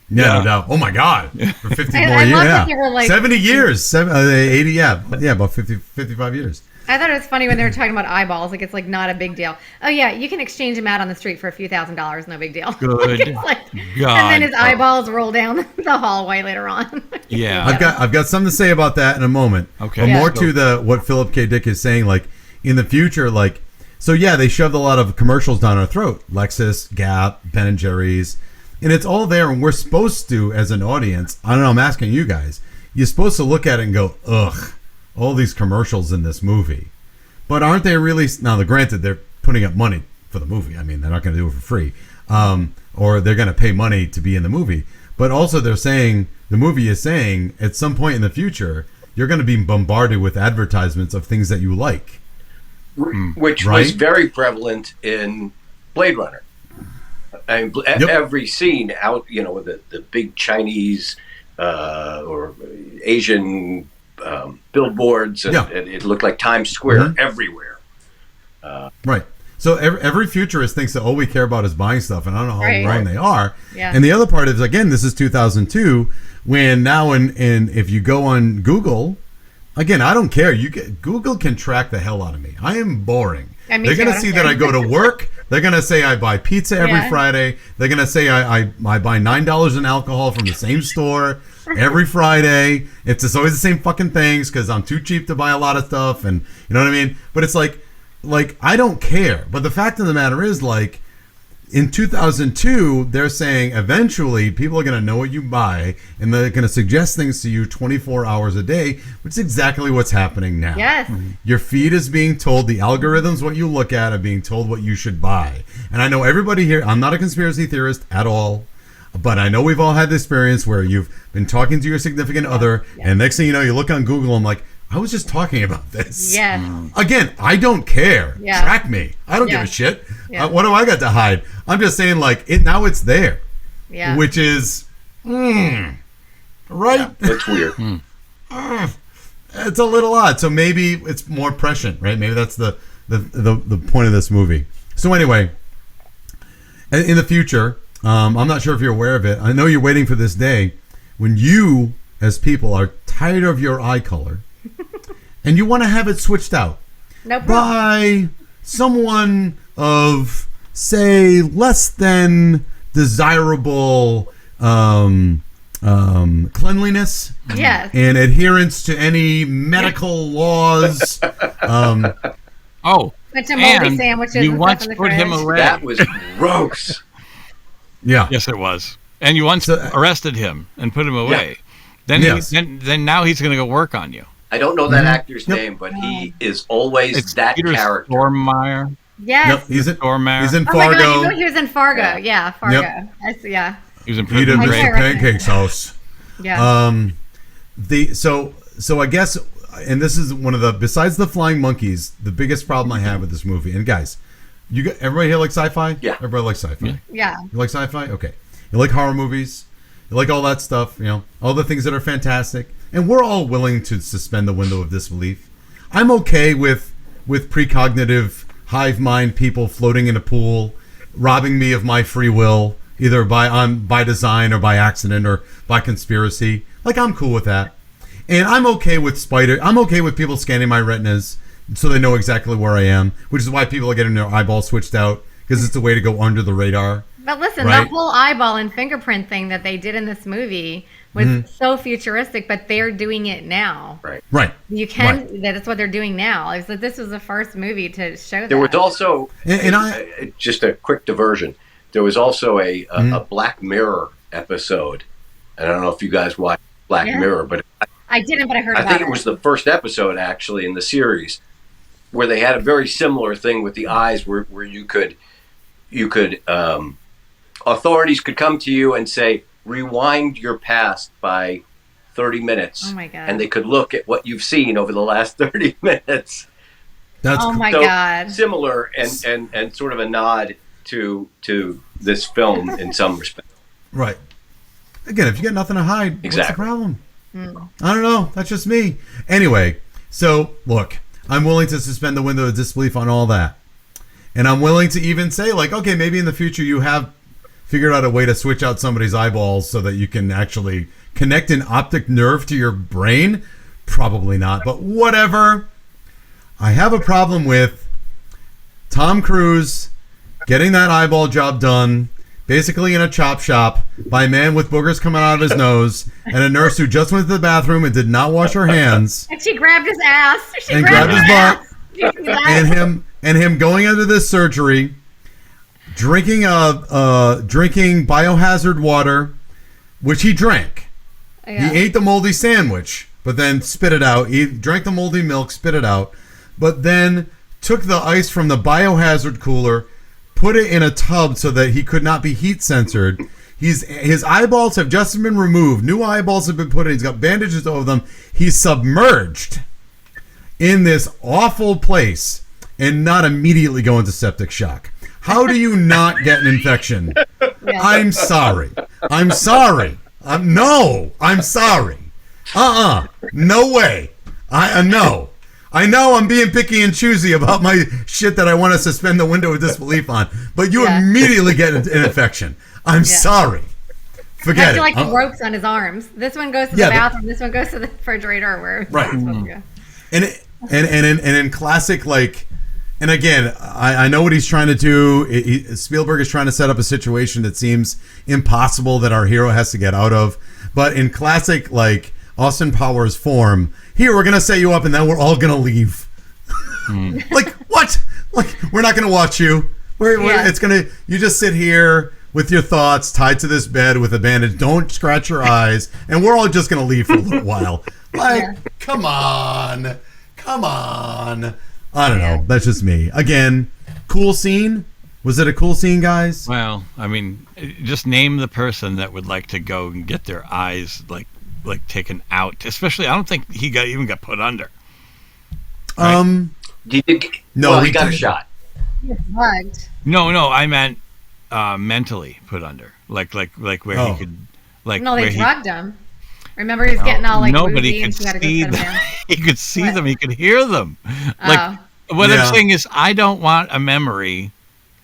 [SPEAKER 5] Yeah, no doubt. Oh my God, for 50 more
[SPEAKER 6] I
[SPEAKER 5] years,
[SPEAKER 6] love that they were like
[SPEAKER 5] 70 years, 80, about 55 years.
[SPEAKER 6] I thought it was funny when they were talking about eyeballs. Like, it's like not a big deal. Oh yeah, you can exchange them out on the street for a few $1,000s. No big deal.
[SPEAKER 4] Good God.
[SPEAKER 6] And then his eyeballs roll down the hallway later on.
[SPEAKER 4] Yeah.
[SPEAKER 5] I've got something to say about that in a moment.
[SPEAKER 4] Okay.
[SPEAKER 5] But
[SPEAKER 6] Yeah.
[SPEAKER 5] more to what Philip K. Dick is saying, like in the future, like they shoved a lot of commercials down our throat. Lexus, Gap, Ben and Jerry's, and it's all there. And we're supposed to, as an audience, I don't know. I'm asking you guys. You're supposed to look at it and go, ugh. All these commercials in this movie, but aren't they really? Now, granted, they're putting up money for the movie. I mean, they're not going to do it for free, or they're going to pay money to be in the movie. But also, they're saying the movie is saying at some point in the future, you're going to be bombarded with advertisements of things that you like,
[SPEAKER 7] which was very prevalent in Blade Runner. And every scene out, with the big Chinese or Asian. Billboards and it looked like Times Square everywhere.
[SPEAKER 5] Right. So every futurist thinks that all we care about is buying stuff, and I don't know how wrong they are.
[SPEAKER 6] Yeah.
[SPEAKER 5] And the other part is, again, this is 2002, when now if you go on Google, again, I don't care. Google can track the hell out of me. I am boring. They're going to see that I go to work. They're going to say I buy pizza every Friday. They're going to say I buy $9 in alcohol from the same store every Friday. It's always the same fucking things because I'm too cheap to buy a lot of stuff, and you know what I mean? But it's like I don't care. But the fact of the matter is, like, in 2002, they're saying eventually people are going to know what you buy, and they're going to suggest things to you 24 hours a day, which is exactly what's happening now.
[SPEAKER 6] Yes.
[SPEAKER 5] Your feed is being told, the algorithms, what you look at, are being told what you should buy. And I know everybody here, I'm not a conspiracy theorist at all, but I know we've all had the experience where you've been talking to your significant other, and next thing you know, you look on Google, I'm like, I was just talking about this.
[SPEAKER 6] Yes.
[SPEAKER 5] Again, I don't care.
[SPEAKER 6] Yeah.
[SPEAKER 5] Track me. I don't give a shit.
[SPEAKER 6] Yeah.
[SPEAKER 5] What do I got to hide? I'm just saying, like, now it's there.
[SPEAKER 6] Yeah.
[SPEAKER 5] Which is, right?
[SPEAKER 7] Yeah, it's weird.
[SPEAKER 5] It's a little odd. So maybe it's more prescient, right? Maybe that's the point of this movie. So anyway, in the future, I'm not sure if you're aware of it. I know you're waiting for this day when you, as people, are tired of your eye color and you want to have it switched out by someone of, say, less than desirable cleanliness and adherence to any medical laws.
[SPEAKER 6] Bunch of moldy sandwiches.
[SPEAKER 4] You once put him away.
[SPEAKER 7] That was gross.
[SPEAKER 5] Yeah.
[SPEAKER 4] Yes, it was. And you once arrested him and put him away. Then now he's going to go work on you.
[SPEAKER 7] I don't know that actor's name, but he is always that
[SPEAKER 4] Peter
[SPEAKER 7] character.
[SPEAKER 4] Stormare.
[SPEAKER 6] Yes.
[SPEAKER 5] Nope, he's in
[SPEAKER 4] Stormare.
[SPEAKER 5] Fargo.
[SPEAKER 6] Oh my God, he was in Fargo. Yeah, Fargo.
[SPEAKER 5] Yep.
[SPEAKER 6] Yeah.
[SPEAKER 4] He was in
[SPEAKER 5] Eat
[SPEAKER 4] Prison
[SPEAKER 5] him
[SPEAKER 4] Break.
[SPEAKER 5] Mr. Pancake's house.
[SPEAKER 6] Yeah.
[SPEAKER 5] So I guess, and this is one of the, besides the flying monkeys, the biggest problem I have with this movie. And guys, everybody here like sci-fi?
[SPEAKER 7] Yeah.
[SPEAKER 5] Everybody likes sci-fi.
[SPEAKER 6] Yeah.
[SPEAKER 5] You like sci-fi? Okay. You like horror movies? You like all that stuff? You know, all the things that are fantastic. And we're all willing to suspend the window of disbelief. I'm okay with precognitive hive mind people floating in a pool, robbing me of my free will, either by design or by accident or by conspiracy. Like, I'm cool with that. And I'm okay with people scanning my retinas so they know exactly where I am, which is why people are getting their eyeballs switched out, because it's a way to go under the radar.
[SPEAKER 6] But listen,
[SPEAKER 5] right?
[SPEAKER 6] the whole eyeball and fingerprint thing that they did in this movie was so futuristic, but they're doing it now.
[SPEAKER 7] Right.
[SPEAKER 6] You can, that's what they're doing now. It's like this was the first movie to show that.
[SPEAKER 7] There was also, just a quick diversion, there was also a Black Mirror episode. I don't know if you guys watched Black Mirror, but
[SPEAKER 6] I didn't, but I heard about it.
[SPEAKER 7] I think it was the first episode, actually, in the series, where they had a very similar thing with the eyes, where you could authorities could come to you and say, rewind your past by 30 minutes.
[SPEAKER 6] Oh my God.
[SPEAKER 7] And they could look at what you've seen over the last 30 minutes.
[SPEAKER 5] That's
[SPEAKER 6] God.
[SPEAKER 7] Similar and sort of a nod to this film in some respect.
[SPEAKER 5] Right. Again, if you got nothing to hide, what's the problem? I don't know. That's just me. Anyway, so look, I'm willing to suspend the window of disbelief on all that. And I'm willing to even say, like, okay, maybe in the future you have figured out a way to switch out somebody's eyeballs so that you can actually connect an optic nerve to your brain. Probably not, but whatever. I have a problem with Tom Cruise getting that eyeball job done, basically in a chop shop, by a man with boogers coming out of his nose, and a nurse who just went to the bathroom and did not wash her hands.
[SPEAKER 6] And she grabbed his ass.
[SPEAKER 5] She grabbed his butt. And him going into this surgery, drinking biohazard water, which he drank.
[SPEAKER 6] Yeah.
[SPEAKER 5] He ate the moldy sandwich, but then spit it out. He drank the moldy milk, spit it out, but then took the ice from the biohazard cooler, put it in a tub so that he could not be heat censored. His eyeballs have just been removed. New eyeballs have been put in. He's got bandages over them. He's submerged in this awful place and not immediately go into septic shock. How do you not get an infection?
[SPEAKER 6] Yeah.
[SPEAKER 5] I'm sorry. I'm sorry. I'm sorry. No way. No. I know I'm being picky and choosy about my shit that I want to suspend the window of disbelief on, but you immediately get an infection. I'm sorry. Forget it.
[SPEAKER 6] Like the ropes on his arms. This one goes to the bathroom. This one goes to the refrigerator. Or where
[SPEAKER 5] right.
[SPEAKER 6] Mm-hmm.
[SPEAKER 5] And in classic, like, and again, I know what he's trying to do. Spielberg is trying to set up a situation that seems impossible that our hero has to get out of. But in classic, like, Austin Powers form, here, we're going to set you up and then we're all going to leave. Like, what? Like, we're not going to watch you. It's going to, you just sit here with your thoughts tied to this bed with a bandage. Don't scratch your eyes. And we're all just going to leave for a little while. Like, come on. I don't know. That's just me. Again, cool scene. Was it a cool scene, guys?
[SPEAKER 4] Well, I mean, just name the person that would like to go and get their eyes like taken out. Especially, I don't think he even got put under.
[SPEAKER 5] Right?
[SPEAKER 7] He got a shot.
[SPEAKER 6] He was drugged.
[SPEAKER 4] No, I meant mentally put under, like where he could, like.
[SPEAKER 6] No, they drugged him. Remember, he was getting all like
[SPEAKER 4] nobody could
[SPEAKER 6] see
[SPEAKER 4] them. He could see them. He could hear them. Like what I'm saying is, I don't want a memory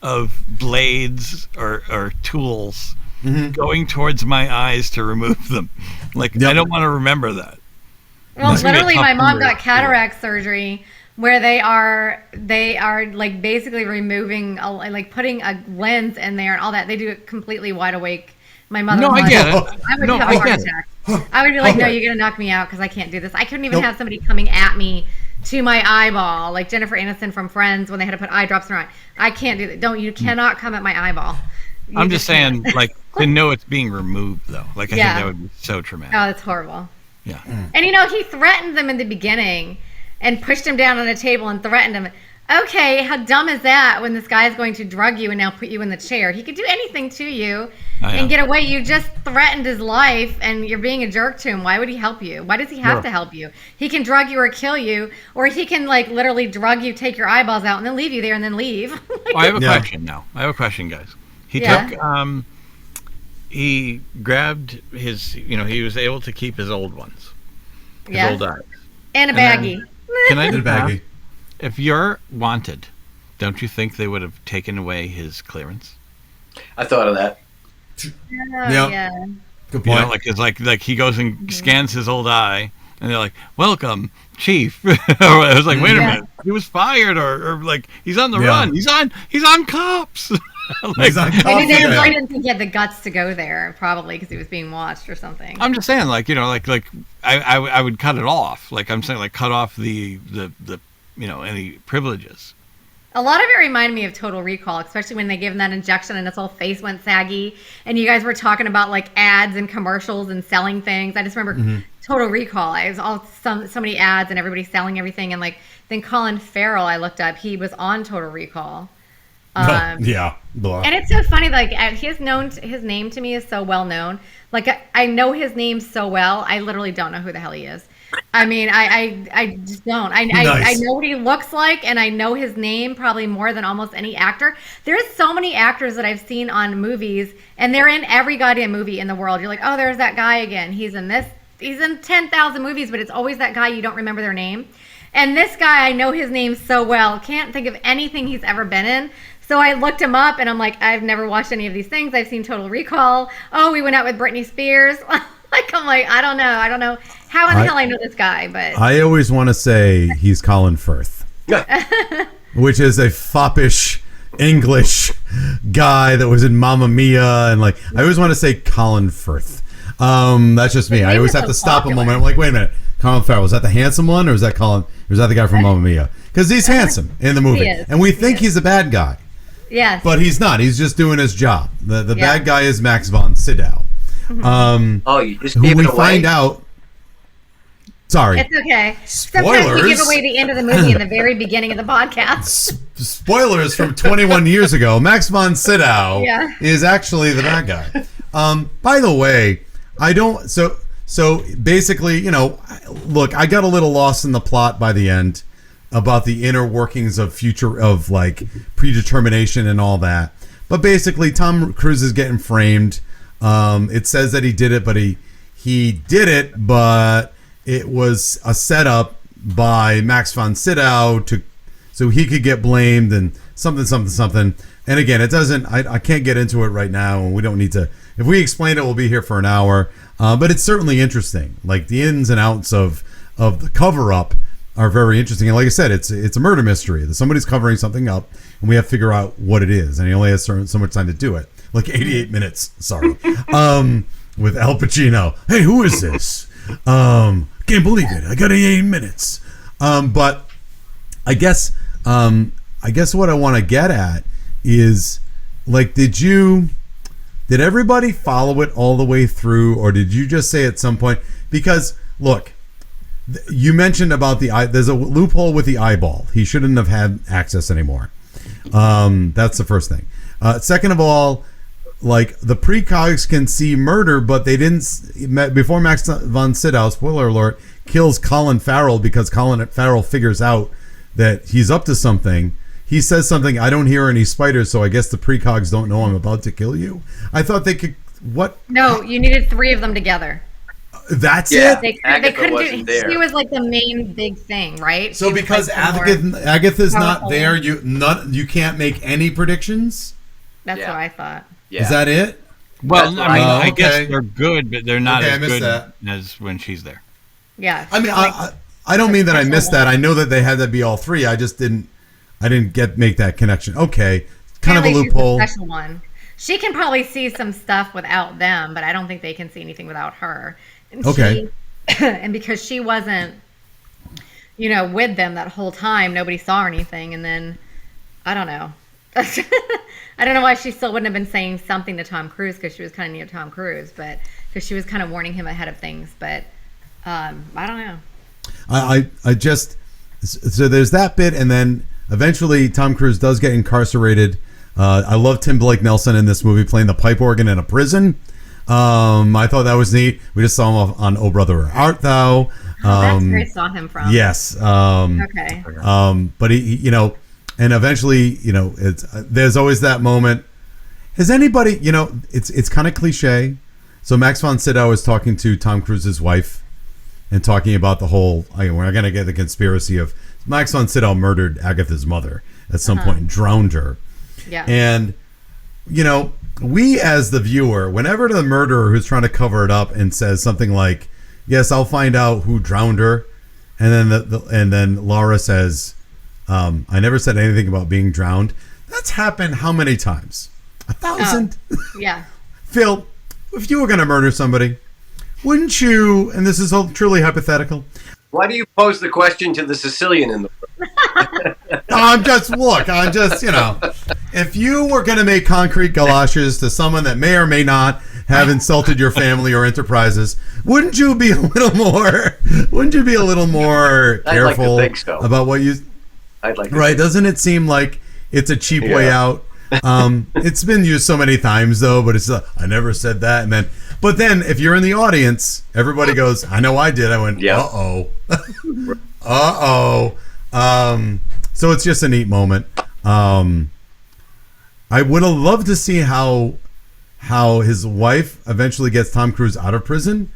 [SPEAKER 4] of blades or tools going towards my eyes to remove them. Like I don't want to remember that.
[SPEAKER 6] Well, literally, my mom got cataract surgery where they are like basically removing, like putting a lens in there and all that. They do it completely wide awake. My mother.
[SPEAKER 4] No, I get it.
[SPEAKER 6] I would have a heart attack. I would be like, no, you're gonna knock me out because I can't do this. I couldn't even have somebody coming at me to my eyeball, like Jennifer Aniston from Friends when they had to put eye drops in her eye. I can't do that. You cannot come at my eyeball.
[SPEAKER 4] I'm just saying, like, to know it's being removed though. Like, I think that would be so traumatic.
[SPEAKER 6] Oh, that's horrible.
[SPEAKER 4] Yeah.
[SPEAKER 6] And he threatened them in the beginning and pushed him down on a table and threatened him. okay, how dumb is that when this guy is going to drug you and now put you in the chair? He could do anything to you and get away. You just threatened his life and you're being a jerk to him. Why would he help you? Why does he have to help you? He can drug you or kill you, or he can like literally drug you, take your eyeballs out, and then leave you there and then leave.
[SPEAKER 4] I have a question now. I have a question, guys. He took, he grabbed his, he was able to keep his old ones. His old eyes.
[SPEAKER 6] And a baggie.
[SPEAKER 4] Can I just ask, if you're wanted, don't you think they would have taken away his clearance?
[SPEAKER 7] I thought of that.
[SPEAKER 6] Yeah.
[SPEAKER 5] Good point.
[SPEAKER 4] It's like he goes and scans his old eye, and they're like, "Welcome, Chief." I was like, "Wait a minute, he was fired, or like he's on the run. He's on cops."
[SPEAKER 5] He's on cops.
[SPEAKER 6] Maybe they didn't think he had the guts to go there, probably because he was being watched or something.
[SPEAKER 4] I'm just saying, I would cut it off. Like I'm saying, cut off the any privileges.
[SPEAKER 6] A lot of it reminded me of Total Recall, especially when they gave him that injection and his whole face went saggy. And you guys were talking about like ads and commercials and selling things. I just remember Total Recall. It was all so many ads and everybody selling everything. And like then Colin Farrell, I looked up, he was on Total Recall.
[SPEAKER 5] And
[SPEAKER 6] it's so funny, like his name to me is so well known. Like I know his name so well, I literally don't know who the hell he is. I mean, I just don't. I know what he looks like, and I know his name probably more than almost any actor. There's so many actors that I've seen on movies, and they're in every goddamn movie in the world. You're like, oh, there's that guy again. He's in this. He's in 10,000 movies, but it's always that guy you don't remember their name. And this guy, I know his name so well. Can't think of anything he's ever been in. So I looked him up, and I'm like, I've never watched any of these things. I've seen Total Recall. Oh, we went out with Britney Spears. I'm like, I don't know how in the hell I know this guy, but
[SPEAKER 5] I always want to say he's Colin Firth, which is a foppish English guy that was in Mamma Mia, and like I always want to say Colin Firth. That's just me. I always have to stop a moment. I'm like, wait a minute, Colin Farrell, was that the handsome one, or was that the guy from Mamma Mia? Because he's handsome in the movie, and we think he's a bad guy.
[SPEAKER 6] Yes,
[SPEAKER 5] but he's not. He's just doing his job. The bad guy is Max von Sydow.
[SPEAKER 7] You just
[SPEAKER 5] who
[SPEAKER 7] gave
[SPEAKER 5] we
[SPEAKER 7] it away?
[SPEAKER 5] find out. Sorry.
[SPEAKER 6] It's okay.
[SPEAKER 5] Spoilers.
[SPEAKER 6] Sometimes we give away the end of the movie in the very beginning of the podcast.
[SPEAKER 5] Spoilers from 21 years ago. Max von Sydow is actually the bad guy. By the way, I don't. So basically, look, I got a little lost in the plot by the end about the inner workings of like predetermination and all that. But basically, Tom Cruise is getting framed. It says that he did it, but he did it, but it was a setup by Max von Sydow so he could get blamed and something. And again, it doesn't. I can't get into it right now, and we don't need to. If we explain it, we'll be here for an hour. But it's certainly interesting. Like the ins and outs of the cover up are very interesting. And like I said, it's a murder mystery. That somebody's covering something up, and we have to figure out what it is. And he only has so much time to do it. Like 88 minutes, sorry. With Al Pacino. Hey, who is this? Can't believe it. I got 88 minutes. But I guess what I want to get at is, like, did everybody follow it all the way through, or did you just say at some point? Because look, you mentioned about there's a loophole with the eyeball. He shouldn't have had access anymore. That's the first thing. Second of all, like the precogs can see murder, but they didn't before Max von Sydow, spoiler alert, kills Colin Farrell, because Colin Farrell figures out that he's up to something. He says something, I don't hear any spiders, so I guess the precogs don't know I'm about to kill you. I thought they could. What?
[SPEAKER 6] No, you needed 3 of them together.
[SPEAKER 5] That's it.
[SPEAKER 6] They couldn't do. She was like the main big thing, right?
[SPEAKER 5] So because Agatha's not there, you can't make any predictions.
[SPEAKER 6] That's what I thought.
[SPEAKER 5] Yeah. Is that it?
[SPEAKER 4] Well, I guess they're good, but they're not as good
[SPEAKER 5] that.
[SPEAKER 4] as when she's there.
[SPEAKER 6] Yeah.
[SPEAKER 5] I mean, I don't mean that I missed that. I know that they had to be all 3. I just didn't make that connection. Okay, kind of a loophole.
[SPEAKER 6] She's a special one. She can probably see some stuff without them, but I don't think they can see anything without her. And
[SPEAKER 5] okay.
[SPEAKER 6] And because she wasn't, with them that whole time, nobody saw anything. And then, I don't know. I don't know why she still wouldn't have been saying something to Tom Cruise, because she was kind of near Tom Cruise, but because she was kind of warning him ahead of things. But I don't know.
[SPEAKER 5] I just, so there's that bit, and then eventually Tom Cruise does get incarcerated. I love Tim Blake Nelson in this movie playing the pipe organ in a prison. I thought that was neat. We just saw him on Oh Brother Where Art Thou.
[SPEAKER 6] That's where I saw him from.
[SPEAKER 5] Yes.
[SPEAKER 6] Okay.
[SPEAKER 5] But he, and eventually, there's always that moment. Has anybody, it's kind of cliche. So Max von Sydow is talking to Tom Cruise's wife and talking about the whole, we're not going to get the conspiracy of Max von Sydow murdered Agatha's mother at some point and drowned her.
[SPEAKER 6] Yeah.
[SPEAKER 5] And, we as the viewer, whenever the murderer who's trying to cover it up and says something like, yes, I'll find out who drowned her. And then Laura says, I never said anything about being drowned. That's happened how many times? 1,000?
[SPEAKER 6] Oh, yeah.
[SPEAKER 5] Phil, if you were going to murder somebody, wouldn't you, and this is all truly hypothetical.
[SPEAKER 7] Why do you pose the question to the Sicilian in the
[SPEAKER 5] I'm just, if you were going to make concrete galoshes to someone that may or may not have insulted your family or enterprises, wouldn't you be a little more careful about what you...
[SPEAKER 7] I'd like to
[SPEAKER 5] right, doesn't it seem like it's a cheap way out? It's been used so many times though, but it's I never said that, but then if you're in the audience, everybody goes, I know I did. I went, uh-oh. So it's just a neat moment. I would have loved to see how his wife eventually gets Tom Cruise out of prison,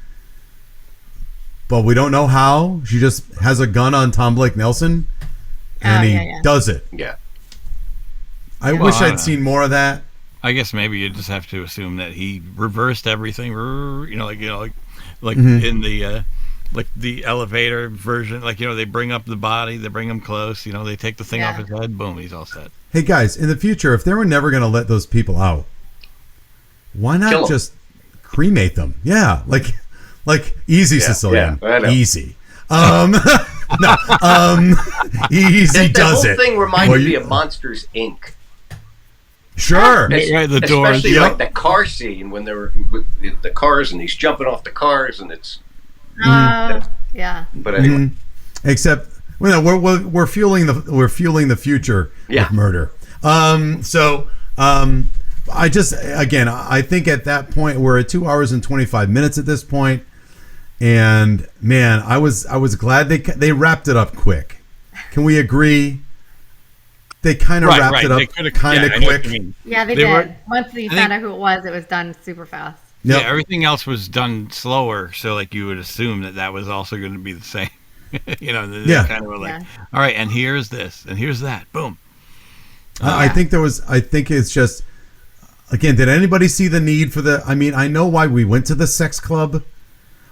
[SPEAKER 5] but we don't know how. She just has a gun on Tom Blake Nelson, and he does it.
[SPEAKER 7] Yeah.
[SPEAKER 5] I wish I'd seen more of that.
[SPEAKER 4] I guess maybe you just have to assume that he reversed everything, like
[SPEAKER 5] Mm-hmm.
[SPEAKER 4] in the like the elevator version, they bring up the body, they bring him close, they take the thing off his head, boom, he's all set.
[SPEAKER 5] Hey guys, in the future, if they were never going to let those people out, why not just cremate them? Yeah, like easy, Sicilian, easy. Easy does it.
[SPEAKER 7] The whole thing reminded me of Monsters, Inc.
[SPEAKER 5] Sure.
[SPEAKER 4] Right, the doors.
[SPEAKER 7] Especially like the car scene when they were with the cars and he's jumping off the cars and it's...
[SPEAKER 6] yeah.
[SPEAKER 7] But anyway.
[SPEAKER 5] Except, we're fueling the future with murder. I think at that point, we're at 2 hours and 25 minutes at this point. And man, I was glad they wrapped it up quick. Can we agree? They kind of wrapped it up kind of quick.
[SPEAKER 6] Yeah, they did. Once you found out who it was done super fast.
[SPEAKER 4] Yep. Yeah, everything else was done slower, so you would assume that was also going to be the same. They kind of were all right, and here's this, and here's that, boom.
[SPEAKER 5] I think it's just, again, did anybody see the need for I know why we went to the sex club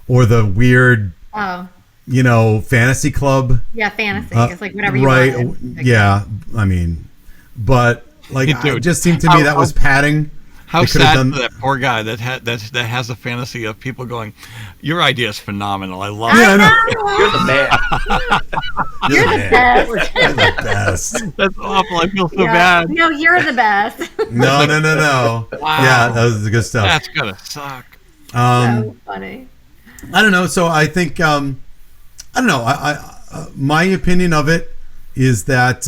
[SPEAKER 5] or the weird fantasy club.
[SPEAKER 6] Yeah, fantasy. It's whatever you want.
[SPEAKER 5] Yeah, but it just seemed to me that was padding.
[SPEAKER 4] How sad for that poor guy that has a fantasy of people going, your idea is phenomenal. I love it.
[SPEAKER 7] You're the man.
[SPEAKER 6] You're the best.
[SPEAKER 5] You're the best.
[SPEAKER 4] That's awful. I feel so bad.
[SPEAKER 6] No, you're the best.
[SPEAKER 5] No.
[SPEAKER 4] Wow.
[SPEAKER 5] Yeah, that was the good stuff.
[SPEAKER 4] That's going to suck.
[SPEAKER 6] So funny.
[SPEAKER 5] I don't know. So I think, I don't know. My opinion of it is that,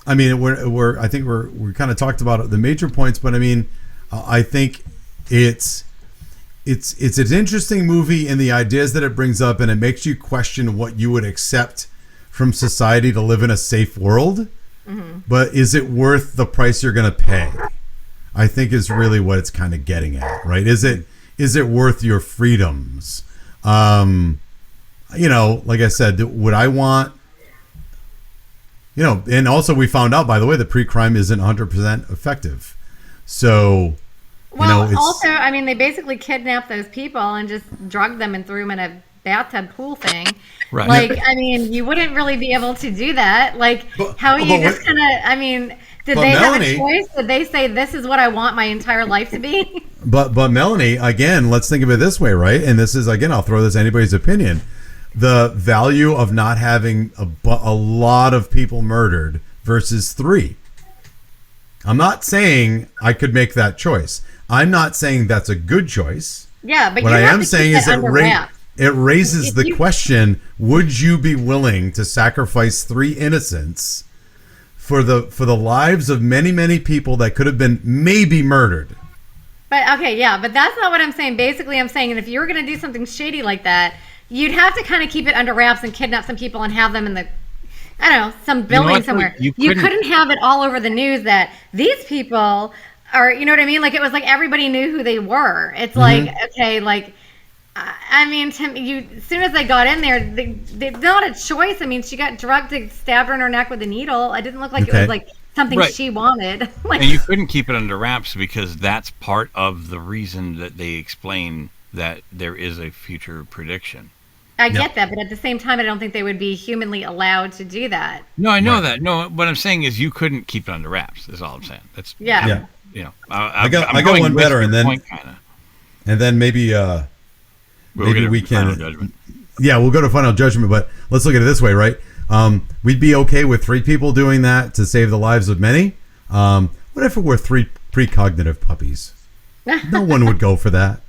[SPEAKER 5] I think we kind of talked about the major points, but I think it's an interesting movie in the ideas that it brings up, and it makes you question what you would accept from society to live in a safe world. Mm-hmm. But is it worth the price you're going to pay? I think is really what it's kind of getting at, right? Is it worth your freedoms? Like I said, would I want? And also we found out, by the way, that pre-crime isn't 100% effective. So,
[SPEAKER 6] also, they basically kidnapped those people and just drugged them and threw them in a bathtub pool thing.
[SPEAKER 4] Right.
[SPEAKER 6] You wouldn't really be able to do that. How are you just gonna? Did they have a choice? Did they say this is what I want my entire life to be?
[SPEAKER 5] But Melanie, again, let's think of it this way, right? And this is, again, I'll throw this anybody's opinion. The value of not having a lot of people murdered versus 3. I'm not saying I could make that choice. I'm not saying that's a good choice.
[SPEAKER 6] Yeah, but
[SPEAKER 5] what I am saying is it raises the question: would you be willing to sacrifice 3 innocents for the lives of many people that could have been maybe murdered.
[SPEAKER 6] But okay, yeah, but that's not what I'm saying. Basically, I'm saying that if you were going to do something shady like that, you'd have to kind of keep it under wraps and kidnap some people and have them in the, I don't know, some building somewhere. You couldn't have it all over the news that these people are, you know what I mean? Like, it was like everybody knew who they were. It's like, okay, like, I mean, Tim, as soon as they got in there, they not a choice. I mean, she got drugged to stab her in her neck with a needle. It didn't look like it was like something she wanted. Like,
[SPEAKER 4] and you couldn't keep it under wraps because that's part of the reason that they explain that there is a future prediction.
[SPEAKER 6] I get that, but at the same time, I don't think they would be humanly allowed to do that.
[SPEAKER 4] No, I know that. No, what I'm saying is you couldn't keep it under wraps. Is all I'm saying. That's
[SPEAKER 6] yeah.
[SPEAKER 4] You know,
[SPEAKER 5] I got one better, and then maybe maybe we can. Yeah, we'll go to final judgment, but let's look at it this way, right? We'd be okay with 3 people doing that to save the lives of many. What if it were 3 precognitive puppies? No one would go for that.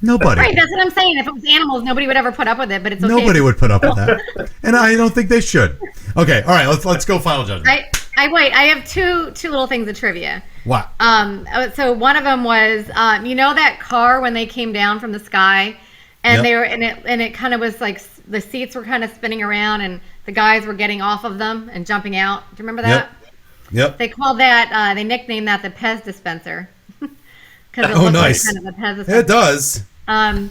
[SPEAKER 5] Nobody.
[SPEAKER 6] Right, that's what I'm saying. If it was animals, nobody would ever put up with it, but it's okay.
[SPEAKER 5] Nobody would put up with that. And I don't think they should. Okay, all right, let's go final judgment.
[SPEAKER 6] I have two little things of trivia.
[SPEAKER 5] What?
[SPEAKER 6] So one of them was, you know that car when they came down from the sky, and they were it kind of was like the seats were kind of spinning around, and the guys were getting off of them and jumping out. Do you remember that?
[SPEAKER 5] Yep.
[SPEAKER 6] They called that. They nicknamed that the Pez dispenser. Because it looks
[SPEAKER 5] nice.
[SPEAKER 6] like kind of a Pez dispenser.
[SPEAKER 5] It does.
[SPEAKER 6] And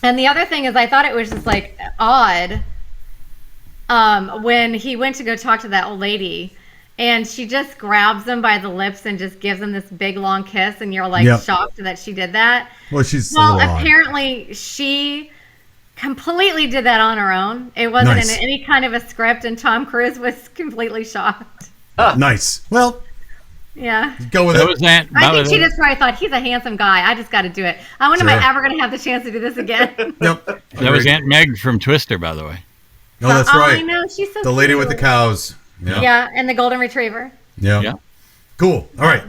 [SPEAKER 6] the other thing is, I thought it was just like odd when he went to go talk to that old lady. And she just grabs him by the lips and just gives him this big long kiss, and you're like shocked that she did that.
[SPEAKER 5] Well, she's
[SPEAKER 6] apparently she completely did that on her own. It wasn't in any kind of a script, and Tom Cruise was completely shocked.
[SPEAKER 5] Nice. Well,
[SPEAKER 6] yeah.
[SPEAKER 5] Go with it.
[SPEAKER 6] I think she just probably thought, he's a handsome guy. I just got to do it. I wonder, am I ever going to have the chance to do this again?
[SPEAKER 5] Yep.
[SPEAKER 4] That was Aunt Meg from Twister, by the way.
[SPEAKER 5] No, that's right.
[SPEAKER 6] I know, she's so
[SPEAKER 5] the lady
[SPEAKER 6] cute.
[SPEAKER 5] with the cows.
[SPEAKER 6] Yeah, and the golden retriever.
[SPEAKER 5] Yeah. Cool. All right.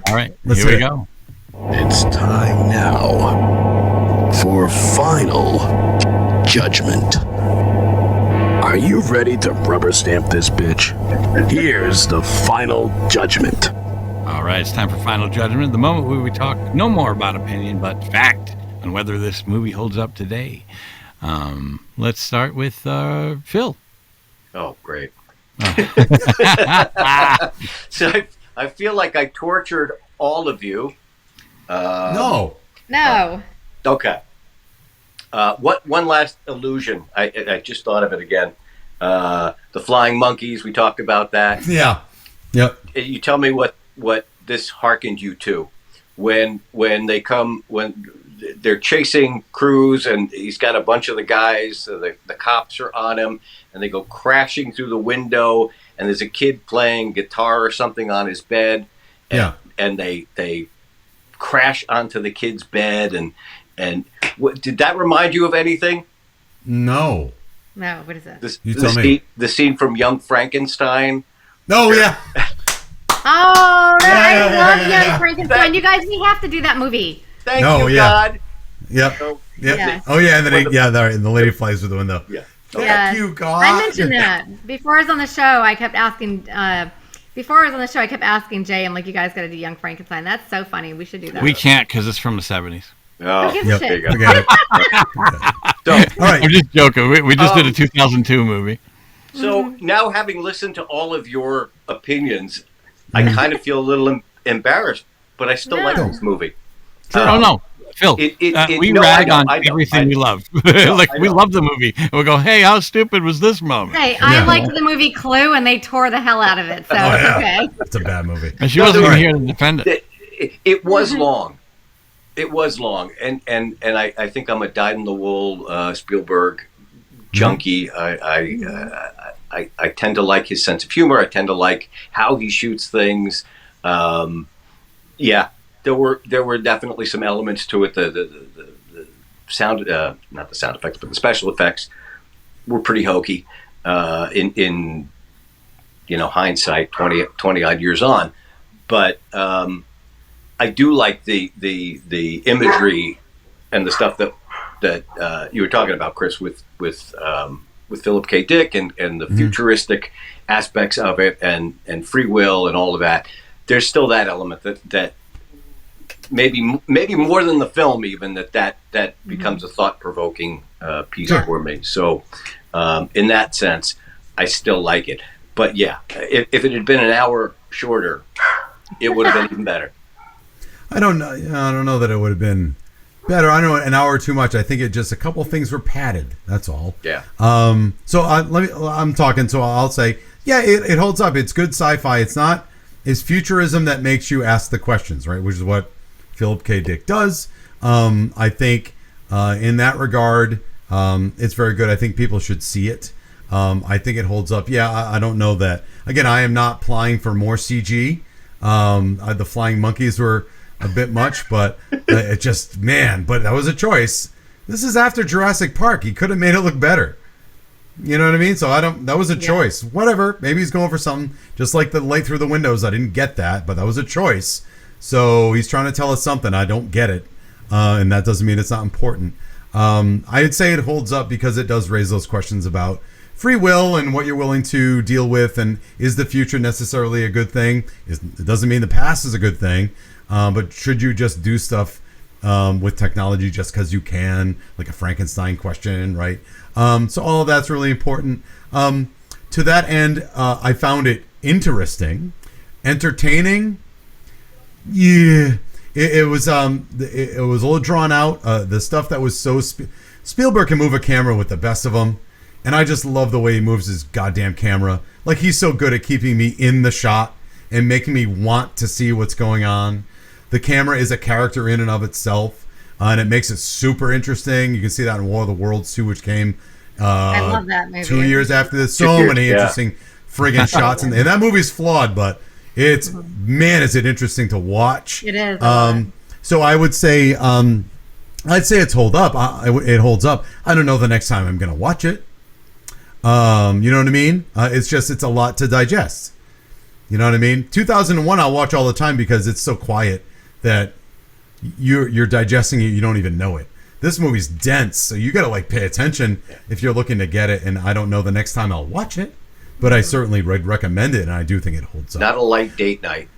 [SPEAKER 4] Here we go.
[SPEAKER 1] It's time now for final judgment. Are you ready to rubber stamp this bitch? Here's the final judgment.
[SPEAKER 4] All right, it's time for final judgment. The moment where we talk no more about opinion, but fact on whether this movie holds up today. Let's start with Phil.
[SPEAKER 7] Oh, great. So I feel like I tortured all of you.
[SPEAKER 5] No.
[SPEAKER 7] Okay. One last illusion. I just thought of it again. The flying monkeys. We talked about that.
[SPEAKER 5] Yeah. Yep.
[SPEAKER 7] You tell me what this harkened you to when they're chasing Cruz, and he's got a bunch of the guys. The cops are on him, and they go crashing through the window. And there's a kid playing guitar or something on his bed. And they crash onto the kid's bed. And did that remind you of anything?
[SPEAKER 5] No.
[SPEAKER 6] What is that?
[SPEAKER 5] You tell me.
[SPEAKER 7] The scene from Young Frankenstein.
[SPEAKER 5] Oh, yeah.
[SPEAKER 6] I love Young Frankenstein. You guys, we have to do that movie.
[SPEAKER 7] Thank you, God.
[SPEAKER 5] Yep.
[SPEAKER 6] Yes.
[SPEAKER 5] Oh, yeah, and then the lady flies through the window.
[SPEAKER 7] Yeah.
[SPEAKER 5] Thank you, God.
[SPEAKER 6] I mentioned that before I was on the show. I kept asking. I kept asking Jay. I'm like, you guys got to do Young Frankenstein. That's so funny. We should do that.
[SPEAKER 4] We can't because it's from the 70s.
[SPEAKER 7] Oh,
[SPEAKER 6] Who gives a shit?
[SPEAKER 7] there you go.
[SPEAKER 5] Forget it.
[SPEAKER 7] So,
[SPEAKER 5] all right.
[SPEAKER 4] I'm just joking. We just did a 2002 movie.
[SPEAKER 7] So now, having listened to all of your opinions, I kind of feel a little embarrassed, but I still like this movie.
[SPEAKER 4] No. Phil, we rag on everything we love. We love the movie. And we'll go, hey, how stupid was this moment?
[SPEAKER 6] Hey, I liked the movie Clue, and they tore the hell out of it, so it's okay.
[SPEAKER 5] It's a bad movie.
[SPEAKER 4] And she wasn't even here to defend it.
[SPEAKER 7] It was long. It was long. And I think I'm a dyed-in-the-wool Spielberg junkie. I tend to like his sense of humor. I tend to like how he shoots things. There were definitely some elements to it. The sound, not the sound effects, but the special effects were pretty hokey in hindsight, 20 odd years on. But I do like the imagery and the stuff that you were talking about, Chris, with Philip K. Dick and the futuristic aspects of it and free will and all of that, there's still that element that maybe more than the film even that becomes a thought-provoking piece for me. So in that sense, I still like it. But yeah, if it had been an hour shorter, it would have been even better.
[SPEAKER 5] I don't know that it would have been better. I don't know, an hour too much. I think it just a couple things were padded. That's all.
[SPEAKER 7] Yeah.
[SPEAKER 5] So I'm talking. So I'll say, yeah, it holds up. It's good sci-fi. It's not. It's futurism that makes you ask the questions, right? Which is what Philip K. Dick does. I think in that regard, it's very good. I think people should see it. I think it holds up. Yeah, I don't know that. Again, I am not applying for more CG. The flying monkeys were a bit much, but it just, man, but that was a choice. This is after Jurassic Park. He could have made it look better. You know what I mean? So that was a choice. Whatever. Maybe he's going for something. Just like the light through the windows. I didn't get that, but that was a choice. So he's trying to tell us something. I don't get it. And that doesn't mean it's not important. I'd say it holds up because it does raise those questions about free will and what you're willing to deal with, and is the future necessarily a good thing? It doesn't mean the past is a good thing, but should you just do stuff with technology just because you can, like a Frankenstein question, right? So all of that's really important. To that end, I found it interesting, entertaining. Yeah, it was a little drawn out. The stuff that was so Spielberg can move a camera with the best of them. And I just love the way he moves his goddamn camera. Like, he's so good at keeping me in the shot and making me want to see what's going on. The camera is a character in and of itself, and it makes it super interesting. You can see that in War of the Worlds 2, which came
[SPEAKER 6] I love that movie.
[SPEAKER 5] 2 years after this. So many interesting friggin' shots. And that movie's flawed, but it's, man, is it interesting to watch.
[SPEAKER 6] It is.
[SPEAKER 5] So I would say, I'd say it's hold up. It holds up. I don't know the next time I'm going to watch it. You know what I mean? It's a lot to digest. You know what I mean? 2001 I'll watch all the time because it's so quiet that you're digesting it, you don't even know it. This movie's dense, so you got to like pay attention if you're looking to get it. And I don't know the next time I'll watch it, but I certainly recommend it, and I do think it holds up.
[SPEAKER 7] Not a light date night.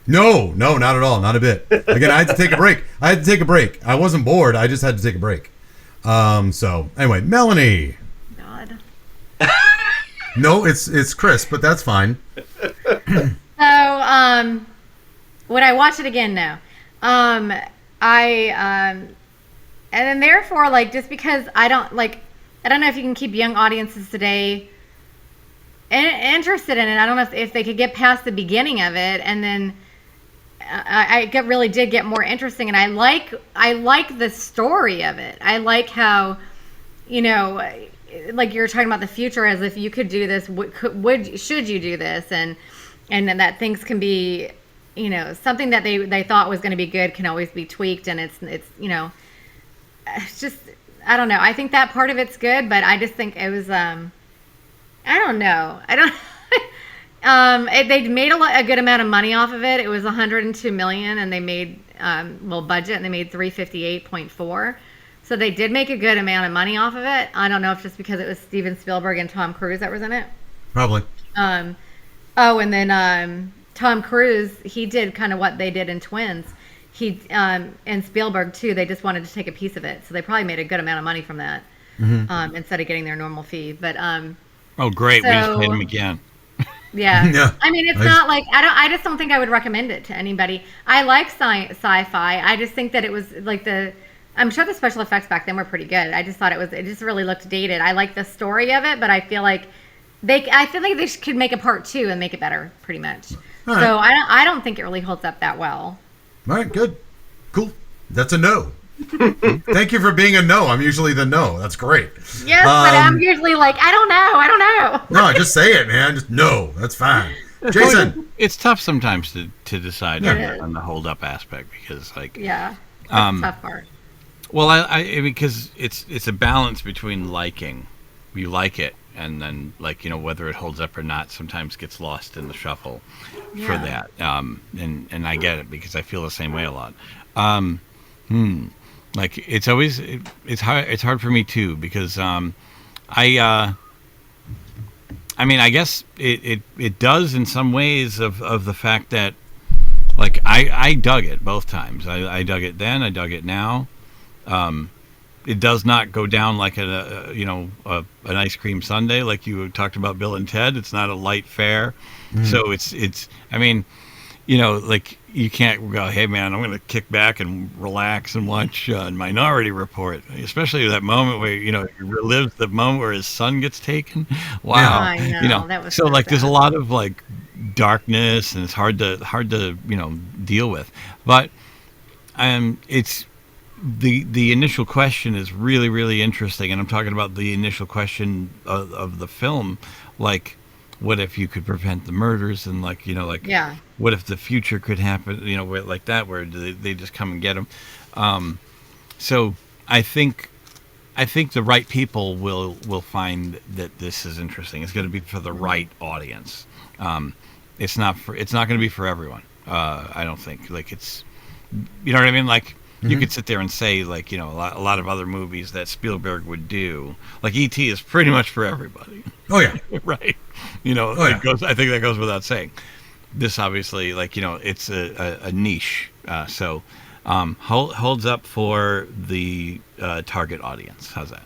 [SPEAKER 5] No, not at all, not a bit. Again, I had to take a break. I wasn't bored. I just had to take a break. So anyway, Melanie. No, it's Chris, but that's fine.
[SPEAKER 6] So, would I watch it again? No. And then therefore, like, just because I don't know if you can keep young audiences today interested in it. I don't know if they could get past the beginning of it, and then really did get more interesting. And I like the story of it. I like how, like you're talking about the future as if you could do this, should you do this, and then that things can be, something that they thought was going to be good can always be tweaked, and it's it's just, I don't know. I think that part of it's good, but I just think it was I don't know. They made a good amount of money off of it. It was $102 million, and they made budget, and they made $358.4. So they did make a good amount of money off of it. I don't know if just because it was Steven Spielberg and Tom Cruise that was in it.
[SPEAKER 5] Probably.
[SPEAKER 6] And then Tom Cruise, he did kind of what they did in Twins. He and Spielberg too. They just wanted to take a piece of it, so they probably made a good amount of money from that instead of getting their normal fee. But
[SPEAKER 4] oh, great! We just paid him again.
[SPEAKER 6] Yeah. Yeah. I mean, it's not like I just don't think I would recommend it to anybody. I like sci-fi. I just think that it was like I'm sure the special effects back then were pretty good. I just thought it just really looked dated. I like the story of it, but I feel like they could make a part 2 and make it better, pretty much. Right. So I don't think it really holds up that well. All
[SPEAKER 5] right, good, cool. That's a no. Thank you for being a no. I'm usually the no. That's great.
[SPEAKER 6] Yes, but I'm usually like, I don't know.
[SPEAKER 5] No, just say it, man. Just no. That's fine. Jason,
[SPEAKER 4] it's tough sometimes to decide on the hold up aspect because that's
[SPEAKER 6] the tough part.
[SPEAKER 4] Well, I because it's a balance between you like it, and then whether it holds up or not sometimes gets lost in the shuffle for that. And I get it because I feel the same way a lot. Like it's always it's hard for me too because I I mean, I guess it does in some ways of the fact that, like, I dug it both times. I dug it then. I dug it now. It does not go down like an ice cream sundae like you talked about Bill and Ted. It's not a light fare. So it's. I mean, like you can't go, hey man, I'm going to kick back and relax and watch Minority Report, especially that moment where he relives the moment where his son gets taken. Wow,
[SPEAKER 6] I know. That was
[SPEAKER 4] so like
[SPEAKER 6] sad.
[SPEAKER 4] there's a lot of like darkness and it's hard to deal with, but it's. The initial question is really, really interesting, and I'm talking about the initial question of the film, like, what if you could prevent the murders, and what if the future could happen, where, like that, where they just come and get them. So I think the right people will find that this is interesting. It's going to be for the right audience. It's not going to be for everyone. I don't think. Like it's, you know what I mean, like. You could sit there and say, like, a lot of other movies that Spielberg would do. Like E.T. is pretty much for everybody.
[SPEAKER 5] Oh, yeah.
[SPEAKER 4] Right.
[SPEAKER 5] Yeah.
[SPEAKER 4] I think that goes without saying. This obviously, like, it's a niche. So holds up for the target audience. How's that?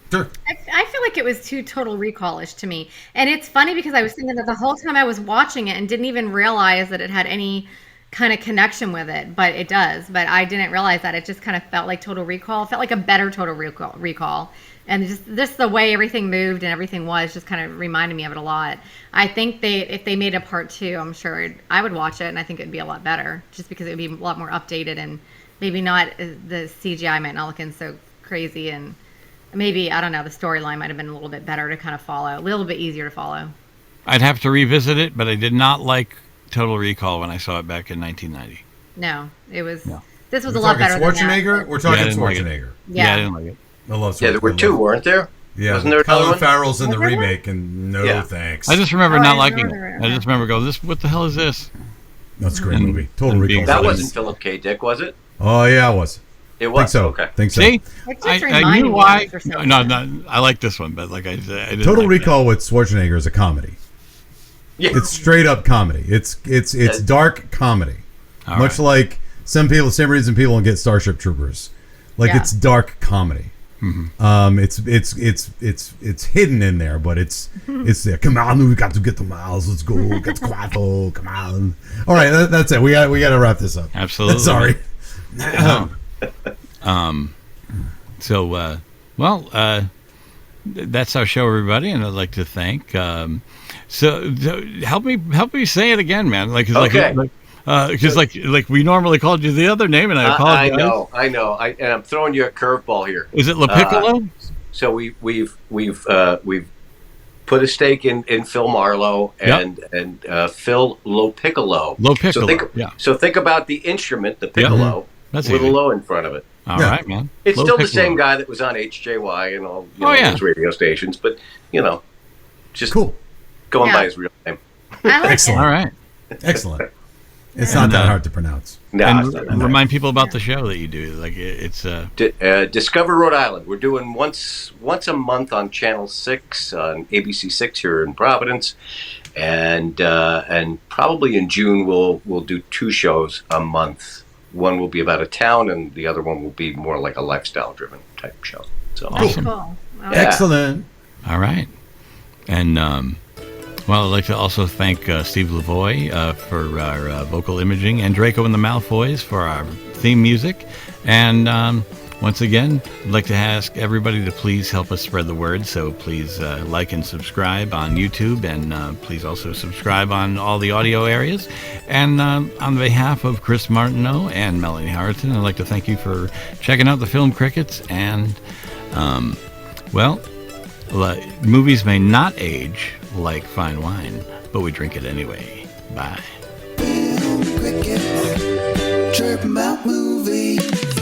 [SPEAKER 5] Sure.
[SPEAKER 6] I feel like it was too Total Recall-ish to me. And it's funny because I was thinking that the whole time I was watching it and didn't even realize that it had any kind of connection with it, but it does. But I didn't realize that. It just kind of felt like Total Recall. It felt like a better Total Recall. And just the way everything moved and everything was just kind of reminded me of it a lot. I think if they made a part 2, I'm sure I would watch it, and I think it'd be a lot better just because it would be a lot more updated and maybe not, the CGI might not looking so crazy, and maybe, I don't know, the storyline might have been a little bit better to kind of follow, a little bit easier to follow.
[SPEAKER 4] I'd have to revisit it, but I did not like Total Recall when I saw it back in 1990.
[SPEAKER 6] No, it was.
[SPEAKER 4] No.
[SPEAKER 6] This was a lot better
[SPEAKER 5] Schwarzenegger?
[SPEAKER 6] than that.
[SPEAKER 5] We're talking
[SPEAKER 4] I didn't like it.
[SPEAKER 5] Schwarzenegger.
[SPEAKER 4] Yeah, I didn't like it.
[SPEAKER 5] I love Schwarzenegger.
[SPEAKER 7] Yeah, there were 2, weren't there?
[SPEAKER 5] Yeah,
[SPEAKER 7] Wasn't there another
[SPEAKER 5] Colin
[SPEAKER 7] one?
[SPEAKER 5] Farrell's in the
[SPEAKER 6] Was there one?
[SPEAKER 5] remake, and thanks.
[SPEAKER 4] I just remember
[SPEAKER 6] Oh,
[SPEAKER 4] not
[SPEAKER 6] I
[SPEAKER 4] liking it.
[SPEAKER 6] remember.
[SPEAKER 4] I just remember going, what the hell is this?
[SPEAKER 5] That's a great
[SPEAKER 4] And-
[SPEAKER 5] movie. Total
[SPEAKER 4] and
[SPEAKER 5] Recall.
[SPEAKER 4] being
[SPEAKER 7] That
[SPEAKER 4] funny.
[SPEAKER 7] wasn't Philip K. Dick, was it?
[SPEAKER 5] Oh yeah, it was.
[SPEAKER 7] It was.
[SPEAKER 5] Think so.
[SPEAKER 7] Okay.
[SPEAKER 5] Think so.
[SPEAKER 4] See,
[SPEAKER 6] It just
[SPEAKER 4] I
[SPEAKER 6] reminded
[SPEAKER 4] knew
[SPEAKER 6] me
[SPEAKER 4] why.
[SPEAKER 6] of it for some
[SPEAKER 4] No,
[SPEAKER 6] reason.
[SPEAKER 4] I like this one, but like I didn't
[SPEAKER 5] Total
[SPEAKER 4] like
[SPEAKER 5] Recall with Schwarzenegger is a comedy.
[SPEAKER 7] Yeah.
[SPEAKER 5] It's straight up comedy. It's dark comedy.
[SPEAKER 4] All
[SPEAKER 5] Much
[SPEAKER 4] right.
[SPEAKER 5] like same reason people don't get Starship Troopers. Like
[SPEAKER 6] Yeah.
[SPEAKER 5] it's dark comedy.
[SPEAKER 4] Mm-hmm.
[SPEAKER 5] It's hidden in there, but it's there. Come on, we got to get the miles. Let's go. Get Quattro. Come on. All right, that's it. We got to wrap this up.
[SPEAKER 4] Absolutely.
[SPEAKER 5] Sorry.
[SPEAKER 4] That's our show, everybody, and I'd like to thank. So help me say it again, man.
[SPEAKER 7] Okay.
[SPEAKER 4] Because like we normally called you the other name, and I apologize.
[SPEAKER 7] I know. And I'm throwing you a curveball here.
[SPEAKER 4] Is it LoPiccolo?
[SPEAKER 7] So we've put a stake in Phil Marlowe and Phil LoPiccolo.
[SPEAKER 4] LoPiccolo.
[SPEAKER 7] So think about the instrument, the piccolo,
[SPEAKER 4] That's
[SPEAKER 7] with a
[SPEAKER 4] easy.
[SPEAKER 7] low in front of it.
[SPEAKER 4] All right, man.
[SPEAKER 7] It's still the
[SPEAKER 4] LoPiccolo.
[SPEAKER 7] same guy that was on HJY and all those radio stations, but just
[SPEAKER 5] Cool.
[SPEAKER 7] going by
[SPEAKER 6] Yeah.
[SPEAKER 7] his real name.
[SPEAKER 6] I like
[SPEAKER 5] Excellent.
[SPEAKER 6] it.
[SPEAKER 4] All right.
[SPEAKER 5] Excellent. It's not that hard to pronounce.
[SPEAKER 7] No,
[SPEAKER 4] And
[SPEAKER 7] it's not that bad.
[SPEAKER 4] remind people about the show that you do. Like it's
[SPEAKER 7] Discover Rhode Island. We're doing once a month on Channel 6 on ABC 6 here in Providence, and probably in June we'll do 2 shows a month. One will be about a town, and the other one will be more like a lifestyle-driven type show. So
[SPEAKER 4] Awesome.
[SPEAKER 6] Cool.
[SPEAKER 7] Yeah.
[SPEAKER 5] Excellent.
[SPEAKER 4] all right. And well, I'd like to also thank Steve Lavoie for our vocal imaging, and Draco and the Malfoys for our theme music. And once again, I'd like to ask everybody to please help us spread the word. So please like and subscribe on YouTube, and please also subscribe on all the audio areas. And on behalf of Chris Martineau and Melanie Howerton, I'd like to thank you for checking out the Film Crickets. And, movies may not age like fine wine, but we drink it anyway. Bye.
[SPEAKER 8] Film crickets, chirp about movies.